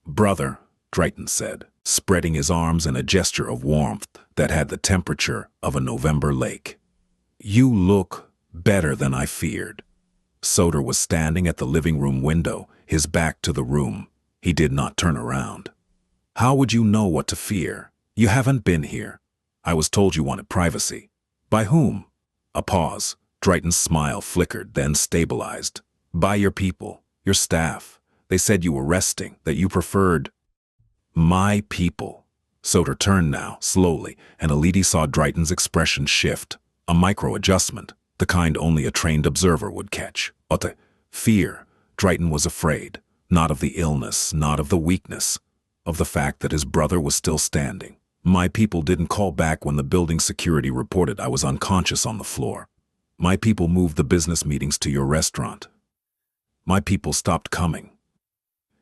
"Brother," Drayton said, spreading his arms in a gesture of warmth that had the temperature of a November lake. "You look better than I feared." Soter was standing at the living room window, his back to the room. He did not turn around. "How would you know what to fear? You haven't been here. I was told you wanted privacy." "By whom?" A pause. Drayton's smile flickered, then stabilized. "By your people, your staff. They said you were resting, that you preferred." "My people." Soter turned now, slowly, and Elidi saw Drayton's expression shift. A micro-adjustment. The the kind only a trained observer would catch. But fear. Drayton was afraid, not of the illness, not of the weakness, of the fact that his brother was still standing. My people didn't call back when the building security reported I was unconscious on the floor. My people moved the business meetings to your restaurant. My people stopped coming.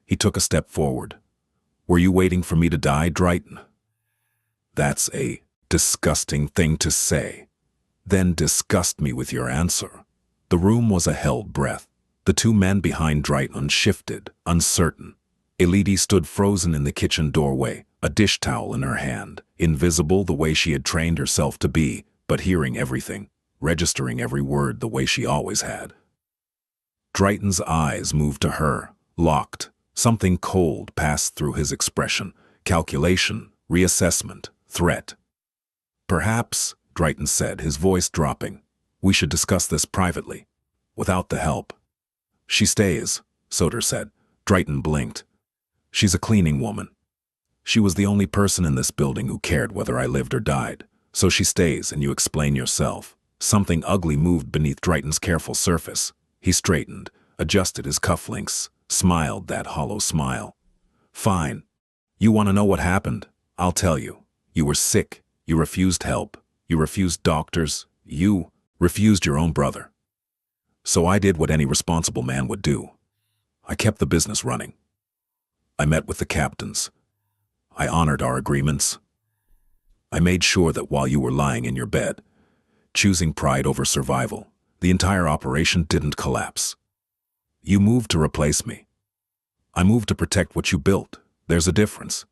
He took a step forward. Were you waiting for me to die, Drayton? That's a disgusting thing to say. Then disgust me with your answer. The room was a held breath. The two men behind Drayton shifted, uncertain. Elodie stood frozen in the kitchen doorway, a dish towel in her hand, invisible the way she had trained herself to be, but hearing everything, registering every word the way she always had. Drayton's eyes moved to her, locked. Something cold passed through his expression. Calculation, reassessment, threat. Perhaps, Drayton said, his voice dropping, we should discuss this privately, without the help. She stays, Soder said. Drayton blinked. She's a cleaning woman. She was the only person in this building who cared whether I lived or died. So she stays and you explain yourself. Something ugly moved beneath Drayton's careful surface. He straightened, adjusted his cufflinks, smiled that hollow smile. Fine. You want to know what happened? I'll tell you. You were sick. You refused help. You refused doctors. You refused your own brother. So I did what any responsible man would do. I kept the business running. I met with the captains. I honored our agreements. I made sure that while you were lying in your bed, choosing pride over survival, the entire operation didn't collapse. You moved to replace me. I moved to protect what you built. There's a difference.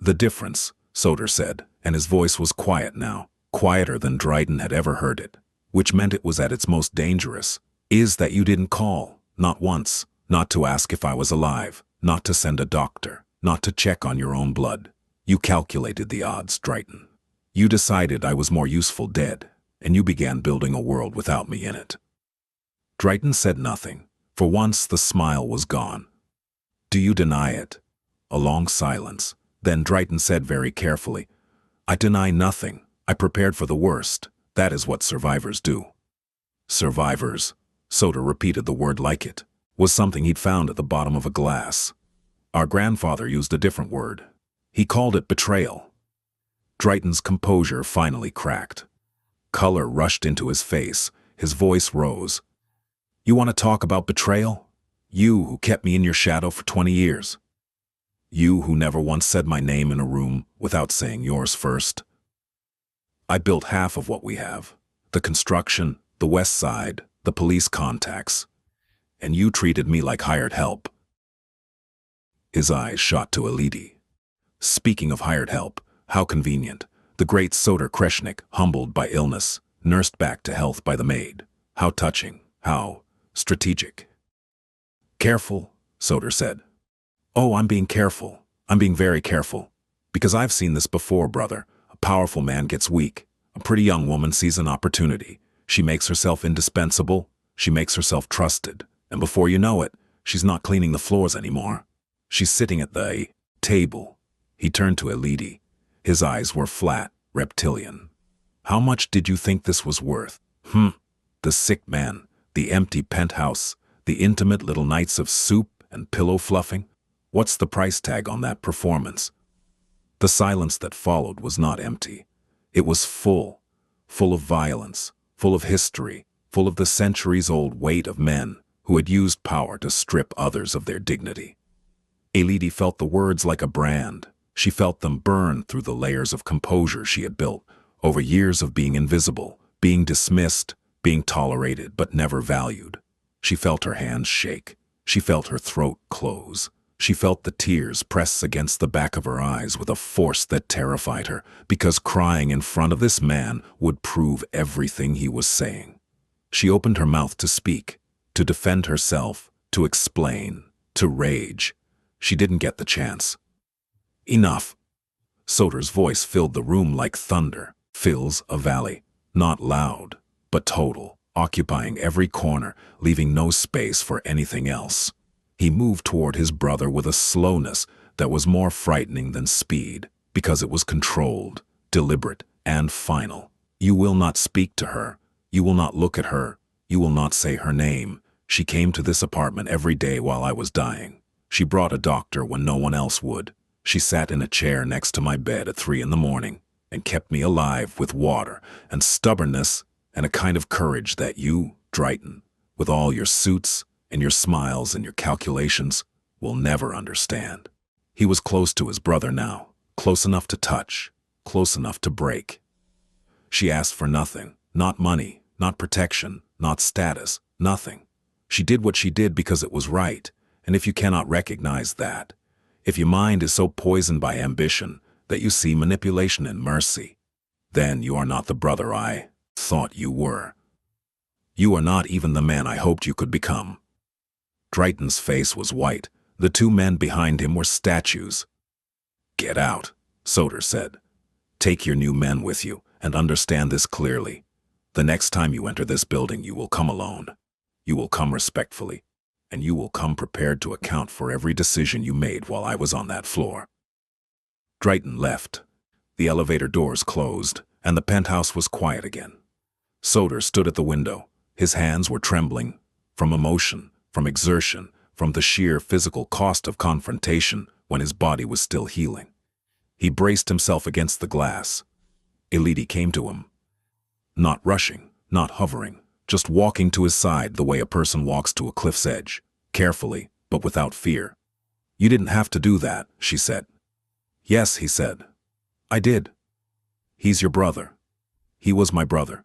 The difference, Soder said, and his voice was quiet now, quieter than Drayton had ever heard it, which meant it was at its most dangerous, is that you didn't call, not once, not to ask if I was alive, not to send a doctor, not to check on your own blood. You calculated the odds, Drayton. You decided I was more useful dead, and you began building a world without me in it. Drayton said nothing. For once, the smile was gone. Do you deny it? A long silence. Then Drayton said very carefully, I deny nothing. I prepared for the worst. That is what survivors do. Survivors, Soder repeated the word like it, was something he'd found at the bottom of a glass. Our grandfather used a different word. He called it betrayal. Drayton's composure finally cracked. Color rushed into his face. His voice rose. You want to talk about betrayal? You who kept me in your shadow for 20 years. You who never once said my name in a room without saying yours first. I built half of what we have. The construction, the west side, the police contacts. And you treated me like hired help. His eyes shot to Elodie. Speaking of hired help, how convenient. The great Soder Kreshnik, humbled by illness, nursed back to health by the maid. How touching, how strategic. Careful, Soder said. Oh, I'm being careful. I'm being very careful. Because I've seen this before, brother. A powerful man gets weak. A pretty young woman sees an opportunity. She makes herself indispensable. She makes herself trusted. And before you know it, she's not cleaning the floors anymore. She's sitting at the table. He turned to Elodie. His eyes were flat, reptilian. How much did you think this was worth? The sick man, the empty penthouse, the intimate little nights of soup and pillow fluffing? What's the price tag on that performance? The silence that followed was not empty. It was full of violence, full of history, full of the centuries-old weight of men who had used power to strip others of their dignity. Elodie felt the words like a brand. She felt them burn through the layers of composure she had built over years of being invisible, being dismissed, being tolerated but never valued. She felt her hands shake. She felt her throat close. She felt the tears press against the back of her eyes with a force that terrified her, because crying in front of this man would prove everything he was saying. She opened her mouth to speak, to defend herself, to explain, to rage. She didn't get the chance. Enough. Soder's voice filled the room like thunder fills a valley, not loud, but total, occupying every corner, leaving no space for anything else. He moved toward his brother with a slowness that was more frightening than speed, because it was controlled, deliberate, and final. You will not speak to her. You will not look at her. You will not say her name. She came to this apartment every day while I was dying. She brought a doctor when no one else would. She sat in a chair next to my bed at 3 in the morning and kept me alive with water and stubbornness and a kind of courage that you, Drayton, with all your suits and your smiles and your calculations, will never understand. He was close to his brother now, close enough to touch, close enough to break. She asked for nothing, not money, not protection, not status, nothing. She did what she did because it was right, and if you cannot recognize that, if your mind is so poisoned by ambition that you see manipulation and mercy, then you are not the brother I thought you were. You are not even the man I hoped you could become. Drayton's face was white. The two men behind him were statues. Get out, Soder said. Take your new men with you and understand this clearly. The next time you enter this building, you will come alone. You will come respectfully, and you will come prepared to account for every decision you made while I was on that floor. Drayton left. The elevator doors closed, and the penthouse was quiet again. Soder stood at the window. His hands were trembling, from emotion, from exertion, from the sheer physical cost of confrontation when his body was still healing. He braced himself against the glass. Elodie came to him. Not rushing, not hovering, just walking to his side the way a person walks to a cliff's edge, carefully, but without fear. You didn't have to do that, she said. Yes, he said. I did. He's your brother. He was my brother.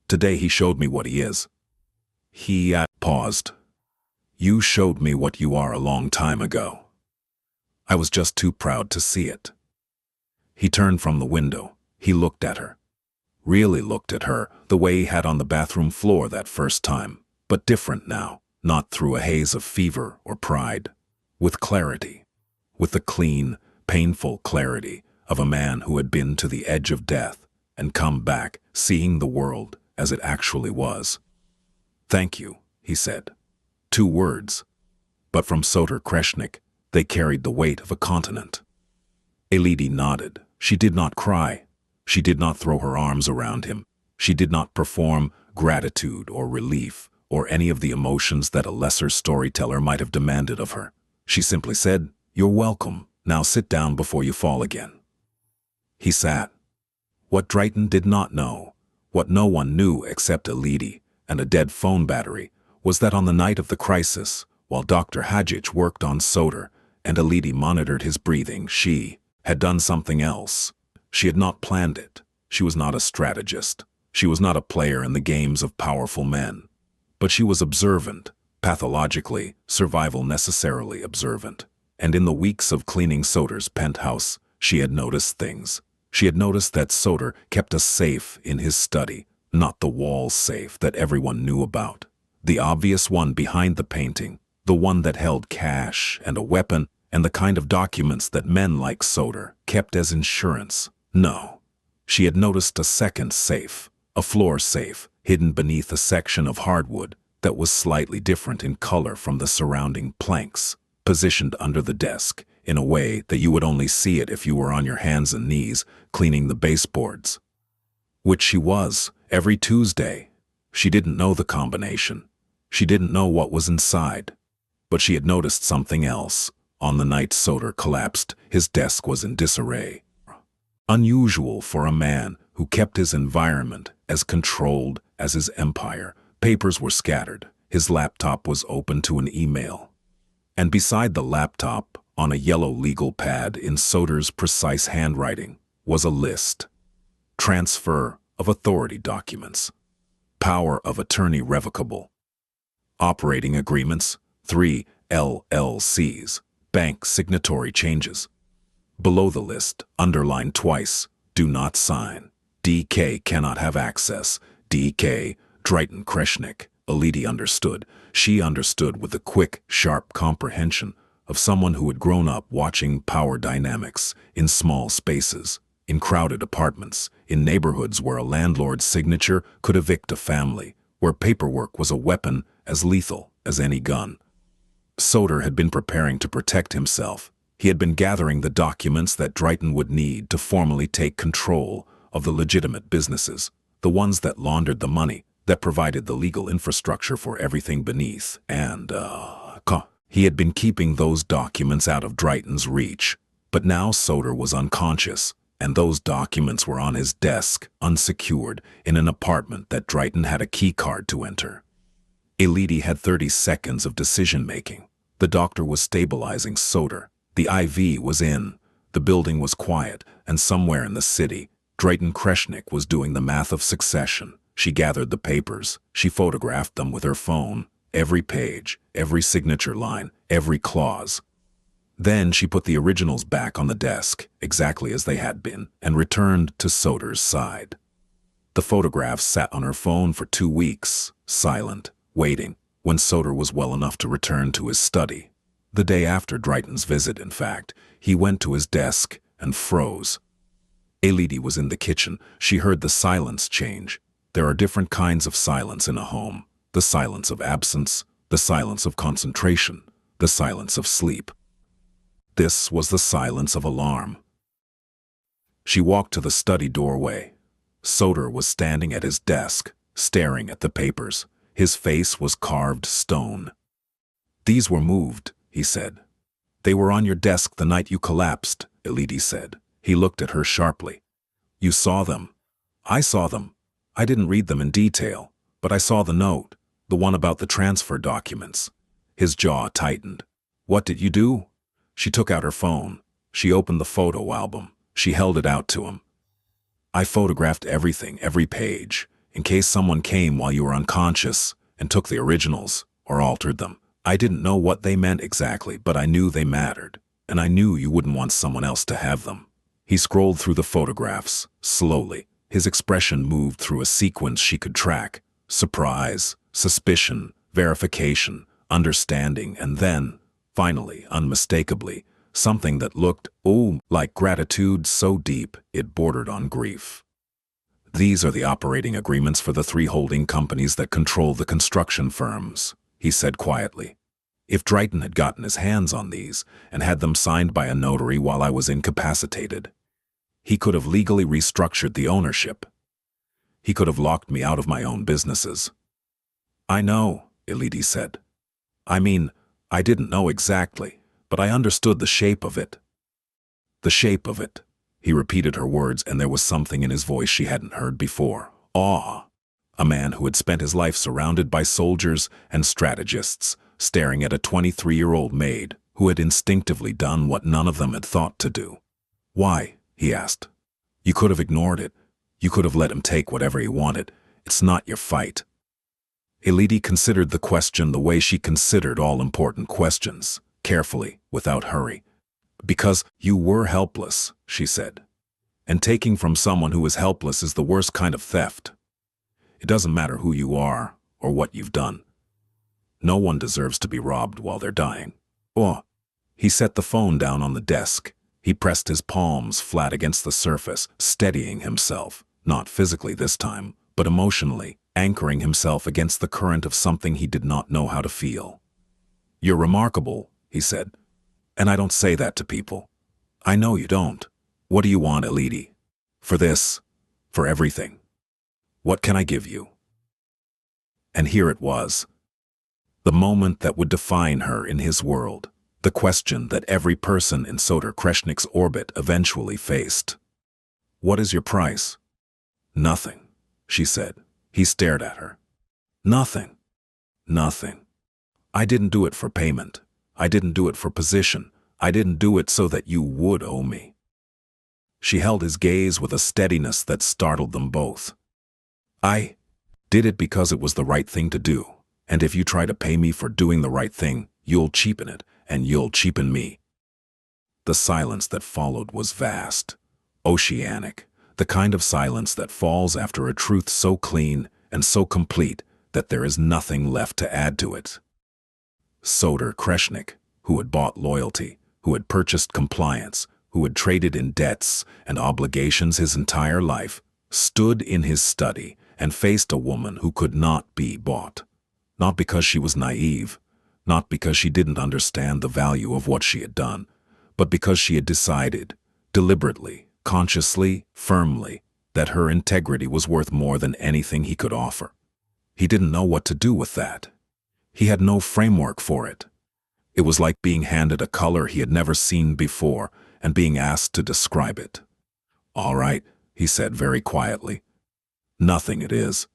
Today he showed me what he is. He paused. You showed me what you are a long time ago. I was just too proud to see it. He turned from the window. He looked at her. Really looked at her the way he had on the bathroom floor that first time, but different now, not through a haze of fever or pride. With clarity. With the clean, painful clarity of a man who had been to the edge of death and come back seeing the world as it actually was. Thank you, he said. 2 words. But from Soder Kreshnik, they carried the weight of a continent. Elodie nodded. She did not cry. She did not throw her arms around him. She did not perform gratitude or relief or any of the emotions that a lesser storyteller might have demanded of her. She simply said, You're welcome. Now sit down before you fall again. He sat. What Drayton did not know, what no one knew except Elodie and a dead phone battery, was that on the night of the crisis, while Dr. Hadjic worked on Soder and Elodie monitored his breathing, she had done something else. She had not planned it. She was not a strategist. She was not a player in the games of powerful men. But she was observant, pathologically, survival necessarily observant. And in the weeks of cleaning Soder's penthouse, she had noticed things. She had noticed that Soder kept a safe in his study, not the wall safe that everyone knew about. The obvious one behind the painting, the one that held cash and a weapon and the kind of documents that men like Soder kept as insurance. No. She had noticed a second safe, a floor safe, hidden beneath a section of hardwood that was slightly different in color from the surrounding planks, positioned under the desk in a way that you would only see it if you were on your hands and knees cleaning the baseboards. Which she was, every Tuesday. She didn't know the combination. She didn't know what was inside. But she had noticed something else. On the night Soder collapsed, his desk was in disarray. Unusual for a man who kept his environment as controlled as his empire. Papers were scattered. His laptop was open to an email. And beside the laptop, on a yellow legal pad in Soder's precise handwriting, was a list. Transfer of authority documents. Power of attorney revocable. Operating agreements, 3 LLCs. Bank signatory changes. Below the list, underlined twice, do not sign. DK cannot have access. DK, Drayton Kreshnik. Elodie understood. She understood with the quick, sharp comprehension of someone who had grown up watching power dynamics in small spaces, in crowded apartments, in neighborhoods where a landlord's signature could evict a family, where paperwork was a weapon as lethal as any gun. Soder had been preparing to protect himself. He had been gathering the documents that Drayton would need to formally take control of the legitimate businesses, the ones that laundered the money, that provided the legal infrastructure for everything beneath, and, he had been keeping those documents out of Drayton's reach, but now Soder was unconscious, and those documents were on his desk, unsecured, in an apartment that Drayton had a key card to enter. Elodie had 30 seconds of decision-making. The doctor was stabilizing Soder. The IV was in. The building was quiet, and somewhere in the city, Drayton Kreshnik was doing the math of succession. She gathered the papers. She photographed them with her phone. Every page, every signature line, every clause. Then she put the originals back on the desk, exactly as they had been, and returned to Soder's side. The photographs sat on her phone for 2 weeks, silent, waiting, when Soder was well enough to return to his study. The day after Drayton's visit, in fact, he went to his desk and froze. Elodie was in the kitchen. She heard the silence change. There are different kinds of silence in a home. The silence of absence, the silence of concentration, the silence of sleep. This was the silence of alarm. She walked to the study doorway. Soder was standing at his desk, staring at the papers. His face was carved stone. "These were moved," he said. "They were on your desk the night you collapsed," Elodie said. He looked at her sharply. "You saw them." "I saw them. I didn't read them in detail, but I saw the note, the one about the transfer documents." His jaw tightened. "What did you do?" She took out her phone. She opened the photo album. She held it out to him. "I photographed everything, every page, in case someone came while you were unconscious and took the originals or altered them. I didn't know what they meant exactly, but I knew they mattered, and I knew you wouldn't want someone else to have them." He scrolled through the photographs, slowly. His expression moved through a sequence she could track: surprise, suspicion, verification, understanding, and then, finally, unmistakably, something that looked, like gratitude so deep it bordered on grief. "These are the operating agreements for the 3 holding companies that control the construction firms," he said quietly. "If Drayton had gotten his hands on these and had them signed by a notary while I was incapacitated, he could have legally restructured the ownership. He could have locked me out of my own businesses." "I know," Elodie said. "I mean, I didn't know exactly, but I understood the shape of it." "The shape of it." He repeated her words, and there was something in his voice she hadn't heard before. Awe. A man who had spent his life surrounded by soldiers and strategists, staring at a 23-year-old maid who had instinctively done what none of them had thought to do. "Why?" he asked. "You could have ignored it. You could have let him take whatever he wanted. It's not your fight." Elodie considered the question the way she considered all important questions, carefully, without hurry. "Because you were helpless," she said. "And taking from someone who is helpless is the worst kind of theft. It doesn't matter who you are or what you've done. No one deserves to be robbed while they're dying." "Oh." He set the phone down on the desk. He pressed his palms flat against the surface, steadying himself, not physically this time, but emotionally, anchoring himself against the current of something he did not know how to feel. "You're remarkable," he said. "And I don't say that to people. I know you don't. What do you want, Elodie? For this? For everything? What can I give you?" And here it was. The moment that would define her in his world. The question that every person in Soder Kreshnik's orbit eventually faced. "What is your price?" "Nothing," she said. He stared at her. "Nothing. Nothing. I didn't do it for payment. I didn't do it for position. I didn't do it so that you would owe me." She held his gaze with a steadiness that startled them both. "I did it because it was the right thing to do, and if you try to pay me for doing the right thing, you'll cheapen it, and you'll cheapen me." The silence that followed was vast, oceanic, the kind of silence that falls after a truth so clean and so complete that there is nothing left to add to it. Soder Kreshnik, who had bought loyalty, who had purchased compliance, who had traded in debts and obligations his entire life, stood in his study and faced a woman who could not be bought. Not because she was naive, not because she didn't understand the value of what she had done, but because she had decided, deliberately, consciously, firmly, that her integrity was worth more than anything he could offer. He didn't know what to do with that. He had no framework for it. It was like being handed a color he had never seen before and being asked to describe it. "All right," he said very quietly. "Nothing it is."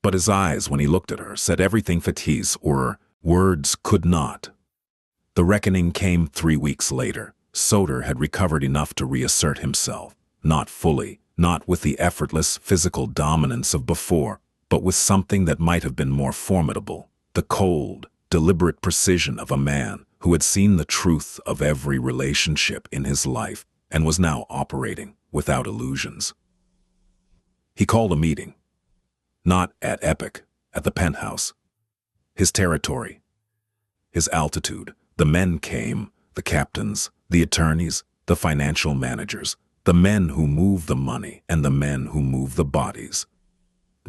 But his eyes, when he looked at her, said everything Fatih's or words could not. The reckoning came 3 weeks later. Soder had recovered enough to reassert himself. Not fully, not with the effortless physical dominance of before, but with something that might have been more formidable. The cold, deliberate precision of a man who had seen the truth of every relationship in his life and was now operating without illusions. He called a meeting. Not at Epic, at the penthouse. His territory. His altitude. The men came, the captains, the attorneys, the financial managers, the men who move the money and the men who move the bodies.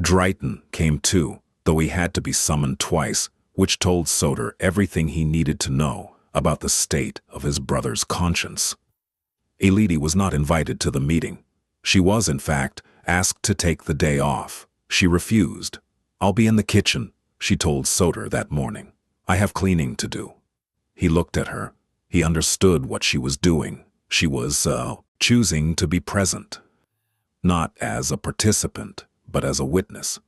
Drayton came too, though he had to be summoned twice, which told Soder everything he needed to know about the state of his brother's conscience. Elodie was not invited to the meeting. She was, in fact, asked to take the day off. She refused. "I'll be in the kitchen," she told Soder that morning. "I have cleaning to do." He looked at her. He understood what she was doing. She was, choosing to be present. Not as a participant, but as a witness.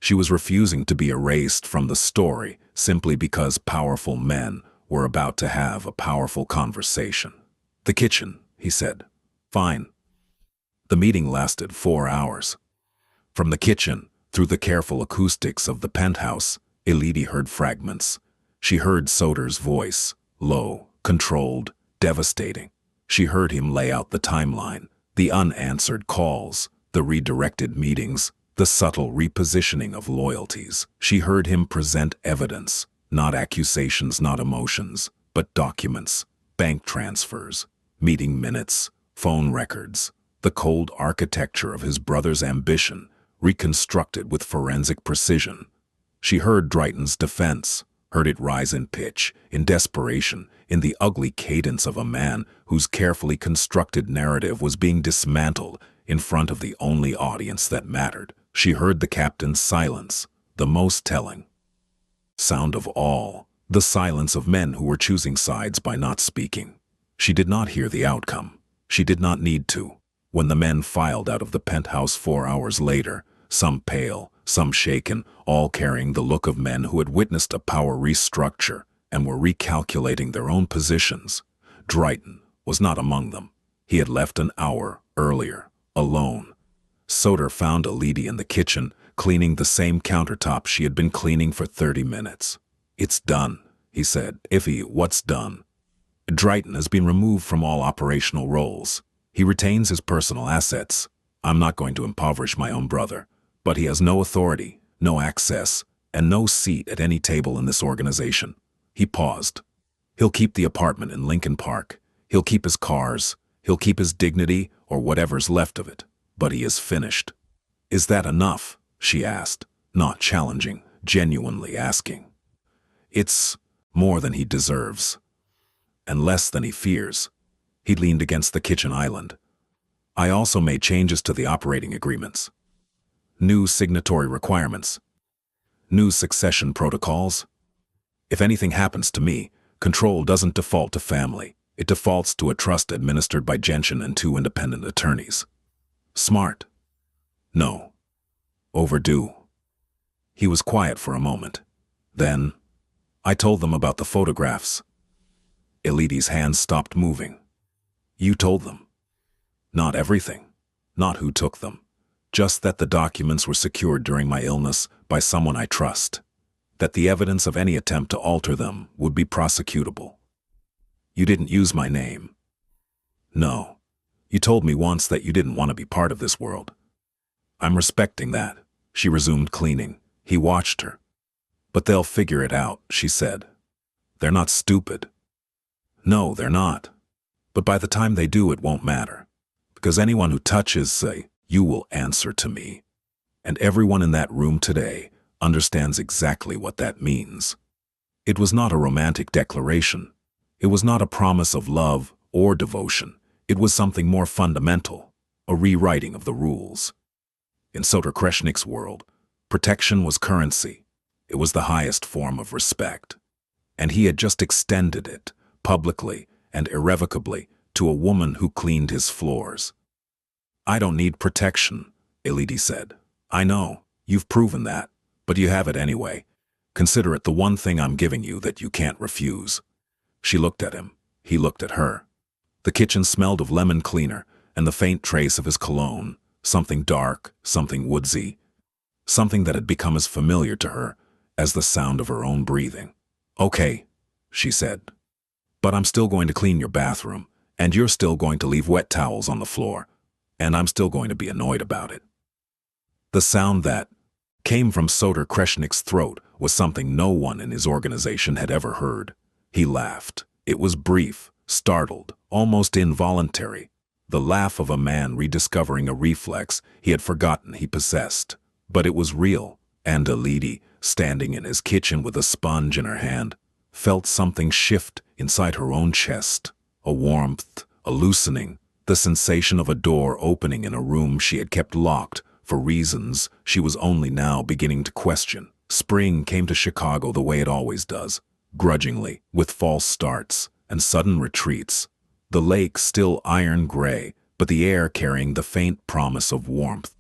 She was refusing to be erased from the story simply because powerful men were about to have a powerful conversation. "The kitchen," he said. "Fine." The meeting lasted 4 hours. From the kitchen, through the careful acoustics of the penthouse, Elodie heard fragments. She heard Soder's voice, low, controlled, devastating. She heard him lay out the timeline, the unanswered calls, the redirected meetings, the subtle repositioning of loyalties. She heard him present evidence, not accusations, not emotions, but documents, bank transfers, meeting minutes, phone records, the cold architecture of his brother's ambition, reconstructed with forensic precision. She heard Drayton's defense, heard it rise in pitch, in desperation, in the ugly cadence of a man whose carefully constructed narrative was being dismantled in front of the only audience that mattered. She heard the captain's silence, the most telling sound of all, the silence of men who were choosing sides by not speaking. She did not hear the outcome. She did not need to. When the men filed out of the penthouse 4 hours later, some pale, some shaken, all carrying the look of men who had witnessed a power restructure and were recalculating their own positions, Drayton was not among them. He had left an hour earlier, alone. Soder found Elodie in the kitchen, cleaning the same countertop she had been cleaning for 30 minutes. "It's done," he said. "Iffy, what's done?" "Drayton has been removed from all operational roles. He retains his personal assets. I'm not going to impoverish my own brother. But he has no authority, no access, and no seat at any table in this organization." He paused. "He'll keep the apartment in Lincoln Park. He'll keep his cars. He'll keep his dignity or whatever's left of it. But he is finished." "Is that enough?" she asked, not challenging, genuinely asking. "It's more than he deserves. And less than he fears." He leaned against the kitchen island. "I also made changes to the operating agreements. New signatory requirements. New succession protocols. If anything happens to me, control doesn't default to family. It defaults to a trust administered by Gentian and 2 independent attorneys." "Smart." "No. Overdue." He was quiet for a moment. Then, "I told them about the photographs." Elodie's hands stopped moving. "You told them?" "Not everything. Not who took them. Just that the documents were secured during my illness by someone I trust. That the evidence of any attempt to alter them would be prosecutable." "You didn't use my name." "No. You told me once that you didn't want to be part of this world." "I'm respecting that." She resumed cleaning. He watched her. "But they'll figure it out," she said. "They're not stupid." "No, they're not. But by the time they do, it won't matter. Because anyone who touches, you will answer to me. And everyone in that room today understands exactly what that means." It was not a romantic declaration. It was not a promise of love or devotion. It was something more fundamental, a rewriting of the rules. In Soder Kreshnik's world, Protection was currency. It was the highest form of respect. And he had just extended it, publicly and irrevocably, to a woman who cleaned his floors. "I don't need protection," Elodie said. "I know, you've proven that, but you have it anyway. Consider it the one thing I'm giving you that you can't refuse." She looked at him. He looked at her. The kitchen smelled of lemon cleaner and the faint trace of his cologne, something dark, something woodsy, something that had become as familiar to her as the sound of her own breathing. "Okay," she said, "but I'm still going to clean your bathroom, and you're still going to leave wet towels on the floor, and I'm still going to be annoyed about it." The sound that came from Soter Kreshnik's throat was something no one in his organization had ever heard. He laughed. It was brief, startled, almost involuntary. The laugh of a man rediscovering a reflex he had forgotten he possessed. But it was real, and Elodie, standing in his kitchen with a sponge in her hand, felt something shift inside her own chest. A warmth, a loosening, the sensation of a door opening in a room she had kept locked for reasons she was only now beginning to question. Spring came to Chicago the way it always does, grudgingly, with false starts and sudden retreats. The lake still iron gray, but the air carrying the faint promise of warmth.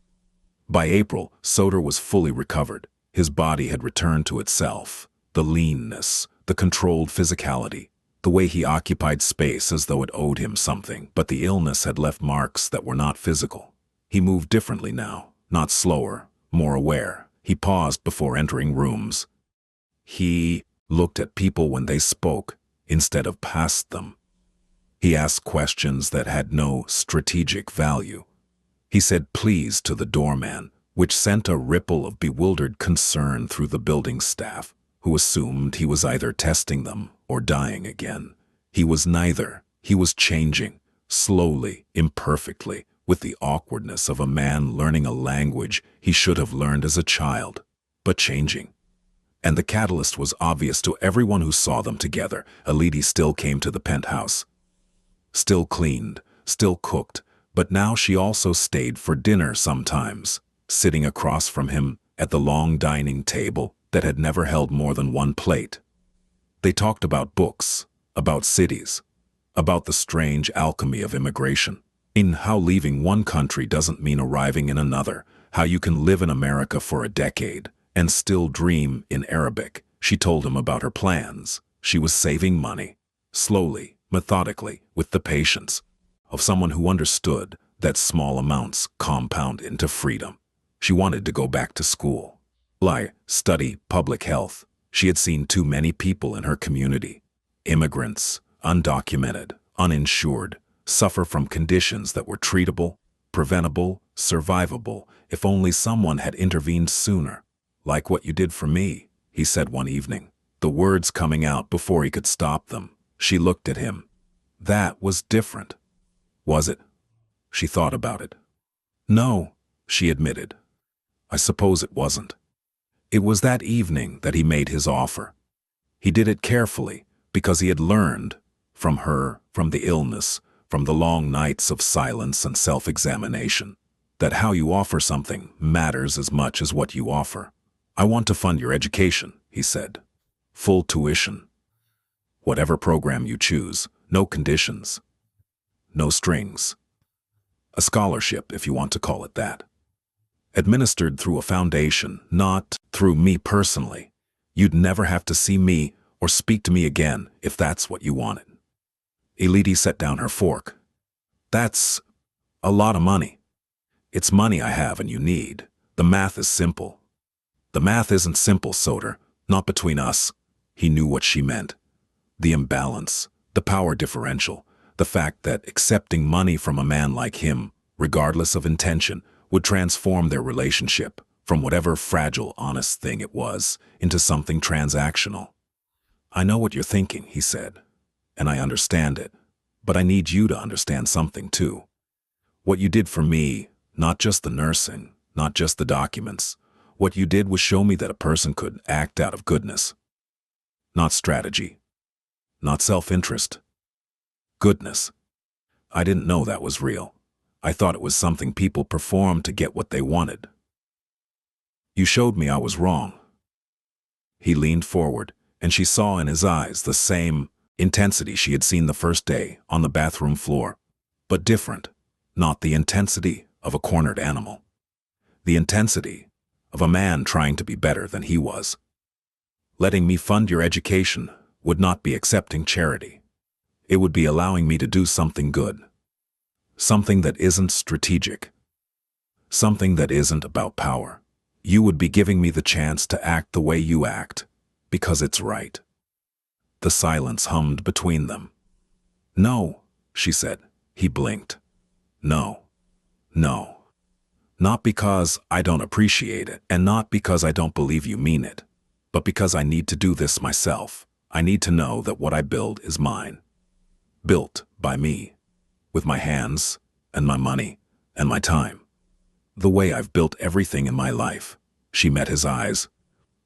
By April, Soter was fully recovered. His body had returned to itself. The leanness, the controlled physicality, the way he occupied space as though it owed him something, but the illness had left marks that were not physical. He moved differently now, not slower, more aware. He paused before entering rooms. He looked at people when they spoke, instead of past them. He asked questions that had no strategic value. He said please to the doorman, which sent a ripple of bewildered concern through the building staff, who assumed he was either testing them or dying again. He was neither. He was changing, slowly, imperfectly, with the awkwardness of a man learning a language he should have learned as a child, but changing. And the catalyst was obvious to everyone who saw them together. Elodie still came to the penthouse. Still cleaned, still cooked, but now she also stayed for dinner sometimes, sitting across from him at the long dining table that had never held more than one plate. They talked about books, about cities, about the strange alchemy of immigration, in how leaving one country doesn't mean arriving in another, how you can live in America for a decade and still dream in Arabic. She told him about her plans. She was saving money, slowly, methodically, with the patience of someone who understood that small amounts compound into freedom. She wanted to go back to school, study public health. She had seen too many people in her community, immigrants, undocumented, uninsured, suffer from conditions that were treatable, preventable, survivable, if only someone had intervened sooner. "Like what you did for me," he said one evening, the words coming out before he could stop them. She looked at him. That was different. Was it? She thought about it. "No," she admitted. "I suppose it wasn't." It was that evening that he made his offer. He did it carefully because he had learned from her, from the illness, from the long nights of silence and self-examination, that how you offer something matters as much as what you offer. "I want to fund your education," he said. "Full tuition. Whatever program you choose, no conditions, no strings. A scholarship, if you want to call it that. Administered through a foundation, not through me personally. You'd never have to see me or speak to me again if that's what you wanted." Elodie set down her fork. "That's a lot of money. It's money I have and you need. The math is simple." "The math isn't simple, Soter, not between us." He knew what she meant. The imbalance, the power differential, the fact that accepting money from a man like him, regardless of intention, would transform their relationship from whatever fragile, honest thing it was into something transactional. "I know what you're thinking," he said, "and I understand it, but I need you to understand something too. What you did for me, not just the nursing, not just the documents, what you did was show me that a person could act out of goodness. Not strategy, not self-interest. Goodness. I didn't know that was real. I thought it was something people performed to get what they wanted. You showed me I was wrong." He leaned forward, and she saw in his eyes the same intensity she had seen the first day on the bathroom floor, but different. Not the intensity of a cornered animal. The intensity of a man trying to be better than he was. "Letting me fund your education would not be accepting charity. It would be allowing me to do something good. Something that isn't strategic. Something that isn't about power. You would be giving me the chance to act the way you act, because it's right." The silence hummed between them. "No," she said. He blinked. "No. No. Not because I don't appreciate it, and not because I don't believe you mean it, but because I need to do this myself. I need to know that what I build is mine. Built by me, with my hands, and my money, and my time. The way I've built everything in my life." She met his eyes.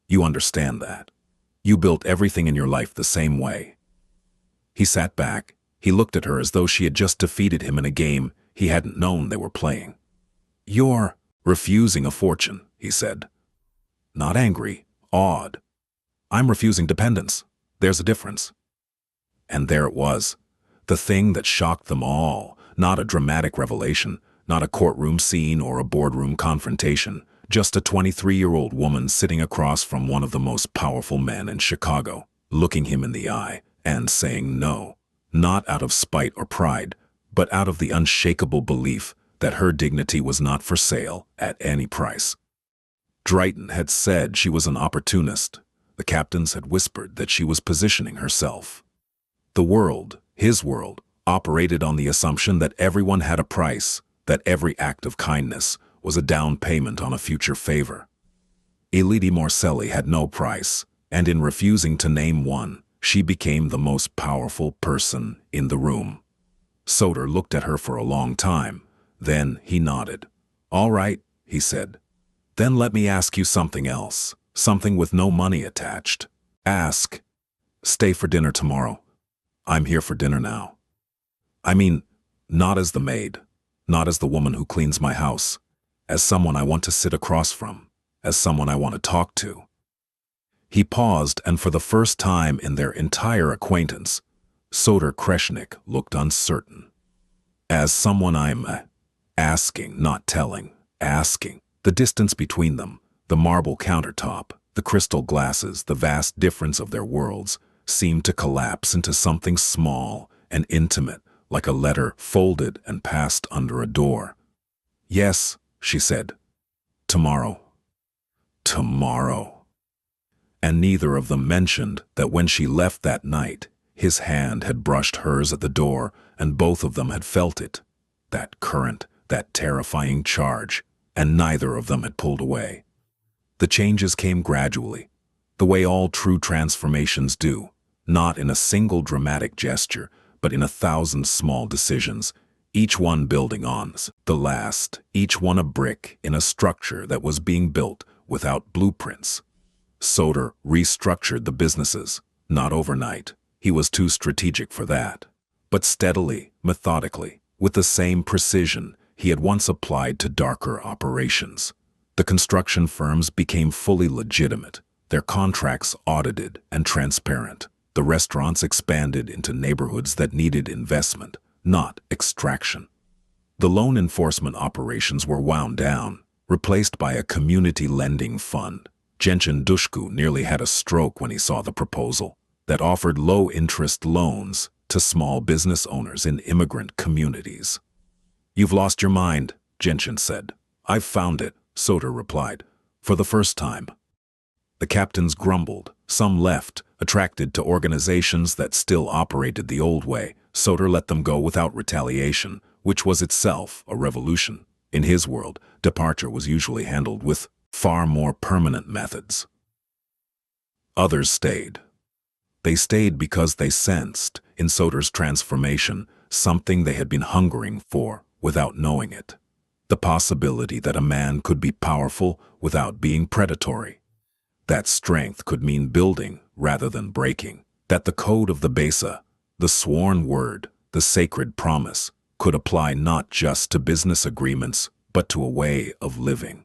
"You understand that. You built everything in your life the same way." He sat back. He looked at her as though she had just defeated him in a game he hadn't known they were playing. "You're refusing a fortune," he said. Not angry, awed. "I'm refusing dependence. There's a difference." And there it was, the thing that shocked them all, not a dramatic revelation, not a courtroom scene or a boardroom confrontation, just a 23-year-old woman sitting across from one of the most powerful men in Chicago, looking him in the eye and saying no, not out of spite or pride, but out of the unshakable belief that her dignity was not for sale at any price. Drayton had said she was an opportunist. The captains had whispered that she was positioning herself. The world, his world, operated on the assumption that everyone had a price, that every act of kindness was a down payment on a future favor. Elodie Morcelli had no price, and in refusing to name one, she became the most powerful person in the room. Soder looked at her for a long time. Then he nodded. "All right," he said. "Then let me ask you something else, something with no money attached. Ask. Stay for dinner tomorrow." "I'm here for dinner now." "I mean, not as the maid, not as the woman who cleans my house, as someone I want to sit across from, as someone I want to talk to." He paused, and for the first time in their entire acquaintance, Soder Kreshnik looked uncertain. "As someone I'm asking, not telling, asking." The distance between them, the marble countertop, the crystal glasses, the vast difference of their worlds, seemed to collapse into something small and intimate, like a letter folded and passed under a door. "Yes," she said. "Tomorrow." Tomorrow. And neither of them mentioned that when she left that night, his hand had brushed hers at the door, and both of them had felt it. That current, that terrifying charge, and neither of them had pulled away. The changes came gradually, the way all true transformations do, not in a single dramatic gesture, but in 1,000 small decisions, each one building on the last, each one a brick in a structure that was being built without blueprints. Soder restructured the businesses, not overnight. He was too strategic for that. But steadily, methodically, with the same precision he had once applied to darker operations. The construction firms became fully legitimate, their contracts audited and transparent. The restaurants expanded into neighborhoods that needed investment, not extraction. The loan enforcement operations were wound down, replaced by a community lending fund. Genshin Dushku nearly had a stroke when he saw the proposal that offered low-interest loans to small business owners in immigrant communities. "You've lost your mind," Genshin said. "I've found it," Soder replied, "for the first time." The captains grumbled. Some left, attracted to organizations that still operated the old way. Soder let them go without retaliation, which was itself a revolution. In his world, departure was usually handled with far more permanent methods. Others stayed. They stayed because they sensed, in Soder's transformation, something they had been hungering for without knowing it. The possibility that a man could be powerful without being predatory. That strength could mean building rather than breaking. That the code of the Besa, the sworn word, the sacred promise, could apply not just to business agreements, but to a way of living.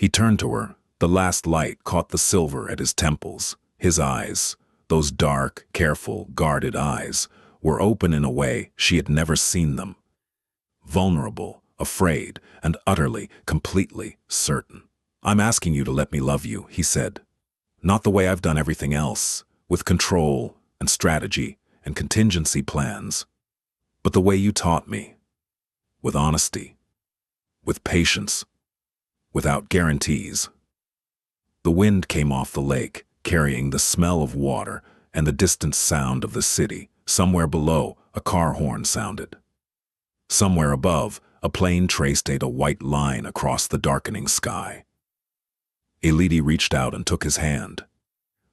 He turned to her. The last light caught the silver at his temples. His eyes, those dark, careful, guarded eyes, were open in a way she had never seen them. Vulnerable, afraid, and utterly, completely certain. "I'm asking you to let me love you," he said. "Not the way I've done everything else, with control and strategy and contingency plans, but the way you taught me, with honesty, with patience, without guarantees." The wind came off the lake, carrying the smell of water and the distant sound of the city. Somewhere below, a car horn sounded. Somewhere above, a plane traced a white line across the darkening sky. Elidi reached out and took his hand.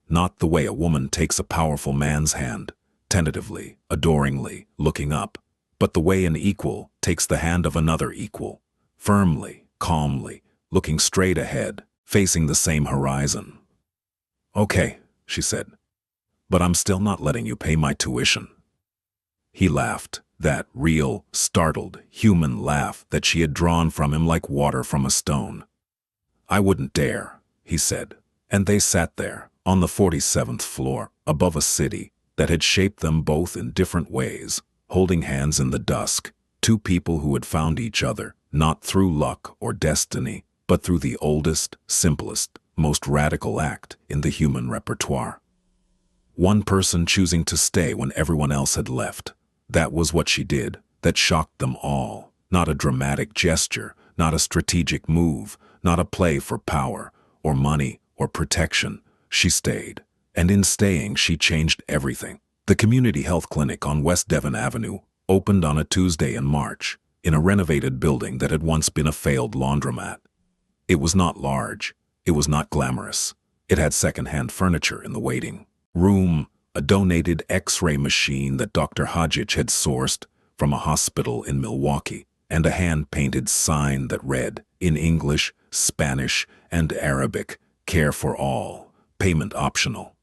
Not the way a woman takes a powerful man's hand, tentatively, adoringly, looking up, but the way an equal takes the hand of another equal, firmly, calmly, looking straight ahead, facing the same horizon. "Okay," she said, "but I'm still not letting you pay my tuition." He laughed, that real, startled, human laugh that she had drawn from him like water from a stone. "I wouldn't dare," he said, and they sat there, on the 47th floor, above a city that had shaped them both in different ways, holding hands in the dusk, two people who had found each other, not through luck or destiny, but through the oldest, simplest, most radical act in the human repertoire. One person choosing to stay when everyone else had left. That was what she did, that shocked them all. Not a dramatic gesture, not a strategic move, not a play for power, or money, or protection. She stayed, and in staying she changed everything. The community health clinic on West Devon Avenue opened on a Tuesday in March, in a renovated building that had once been a failed laundromat. It was not large, it was not glamorous. It had second-hand furniture in the waiting room, a donated X-ray machine that Dr. Hodgich had sourced from a hospital in Milwaukee, and a hand-painted sign that read, in English, Spanish, and Arabic, "Care for all, payment optional."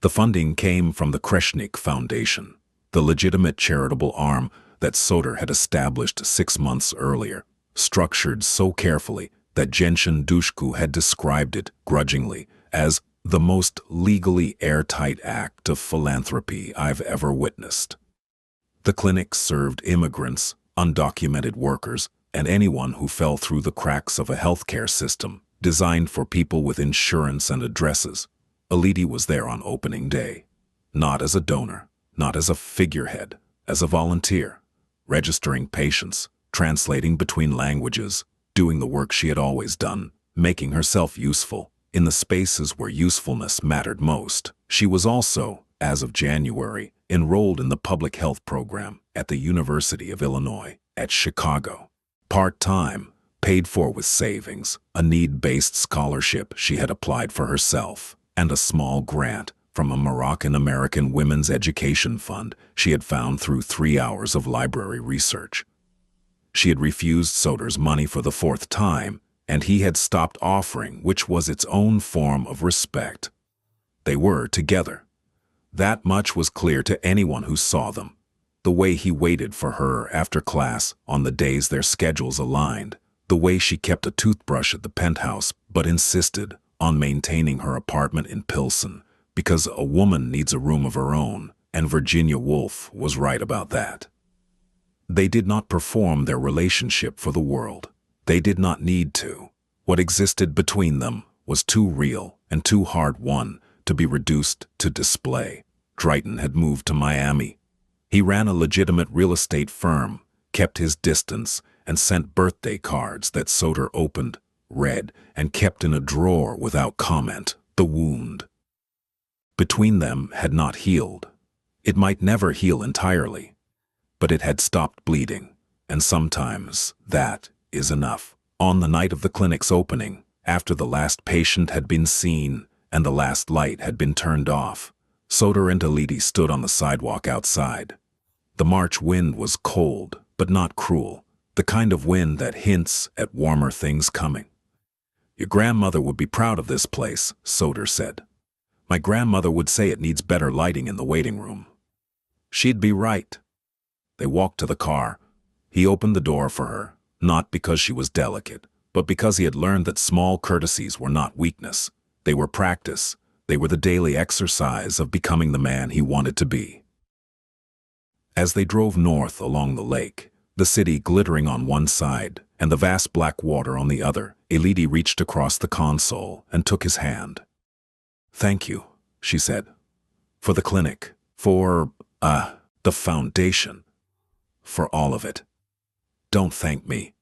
The funding came from the Kreshnik Foundation, the legitimate charitable arm that Soder had established 6 months earlier, structured so carefully that Genshin Dushku had described it, grudgingly, as the most legally airtight act of philanthropy I've ever witnessed. The clinic served immigrants, undocumented workers, and anyone who fell through the cracks of a healthcare system designed for people with insurance and addresses. Elidi was there on opening day, not as a donor, not as a figurehead, as a volunteer, registering patients, translating between languages, doing the work she had always done, making herself useful in the spaces where usefulness mattered most. She was also, as of January, enrolled in the public health program at the University of Illinois at Chicago. Part-time, paid for with savings, a need-based scholarship she had applied for herself, and a small grant from a Moroccan-American women's education fund she had found through 3 hours of library research. She had refused Soder's money for the 4th time, and he had stopped offering, which was its own form of respect. They were together. That much was clear to anyone who saw them. The way he waited for her after class on the days their schedules aligned, the way she kept a toothbrush at the penthouse but insisted on maintaining her apartment in Pilsen, because a woman needs a room of her own, and Virginia Woolf was right about that. They did not perform their relationship for the world. They did not need to. What existed between them was too real and too hard-won to be reduced to display. Drayton had moved to Miami. He ran a legitimate real estate firm, kept his distance, and sent birthday cards that Soder opened, read, and kept in a drawer without comment. The wound between them had not healed. It might never heal entirely, but it had stopped bleeding, and sometimes that is enough. On the night of the clinic's opening, after the last patient had been seen and the last light had been turned off, Soder and Elidi stood on the sidewalk outside. The March wind was cold, but not cruel, the kind of wind that hints at warmer things coming. "Your grandmother would be proud of this place," Soder said. "My grandmother would say it needs better lighting in the waiting room." She'd be right. They walked to the car. He opened the door for her, not because she was delicate, but because he had learned that small courtesies were not weakness. They were practice. They were the daily exercise of becoming the man he wanted to be. As they drove north along the lake, the city glittering on one side and the vast black water on the other, Elodie reached across the console and took his hand. "Thank you," she said. "For the clinic, for, the foundation, for all of it. Don't thank me.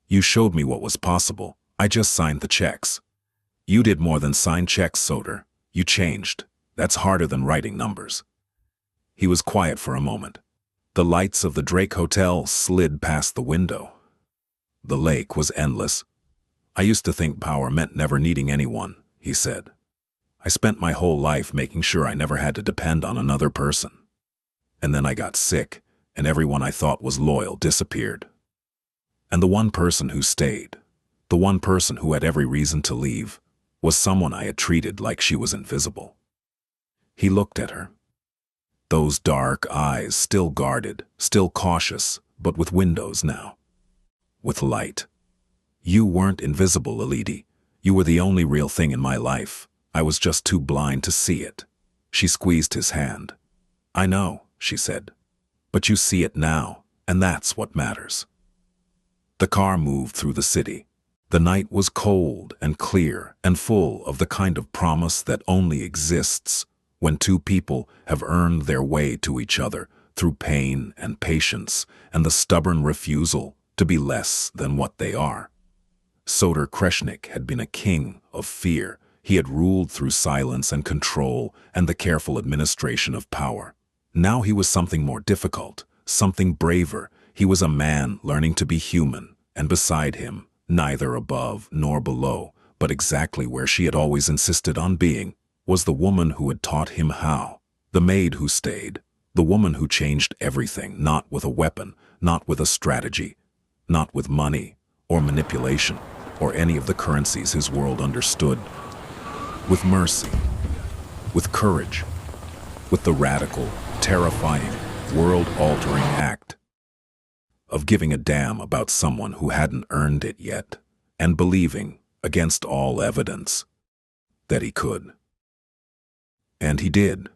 You showed me what was possible. I just signed the checks." "You did more than sign checks, Soder. You changed. That's harder than writing numbers." He was quiet for a moment. The lights of the Drake Hotel slid past the window. The lake was endless. "I used to think power meant never needing anyone," he said. "I spent my whole life making sure I never had to depend on another person. And then I got sick, and everyone I thought was loyal disappeared. And the one person who stayed, the one person who had every reason to leave, was someone I had treated like she was invisible." He looked at her. Those dark eyes, still guarded, still cautious, but with windows now. With light. "You weren't invisible, Elodie. You were the only real thing in my life. I was just too blind to see it." She squeezed his hand. "I know," she said. "But you see it now, and that's what matters." The car moved through the city. The night was cold and clear and full of the kind of promise that only exists when two people have earned their way to each other through pain and patience and the stubborn refusal to be less than what they are. Soder Kreshnik had been a king of fear. He had ruled through silence and control and the careful administration of power. Now he was something more difficult, something braver. He was a man learning to be human, and beside him, neither above nor below, but exactly where she had always insisted on being, was the woman who had taught him how, the maid who stayed, the woman who changed everything, not with a weapon, not with a strategy, not with money or manipulation or any of the currencies his world understood, with mercy, with courage, with the radical, terrifying, world-altering act of giving a damn about someone who hadn't earned it yet, and believing, against all evidence, that he could. And he did.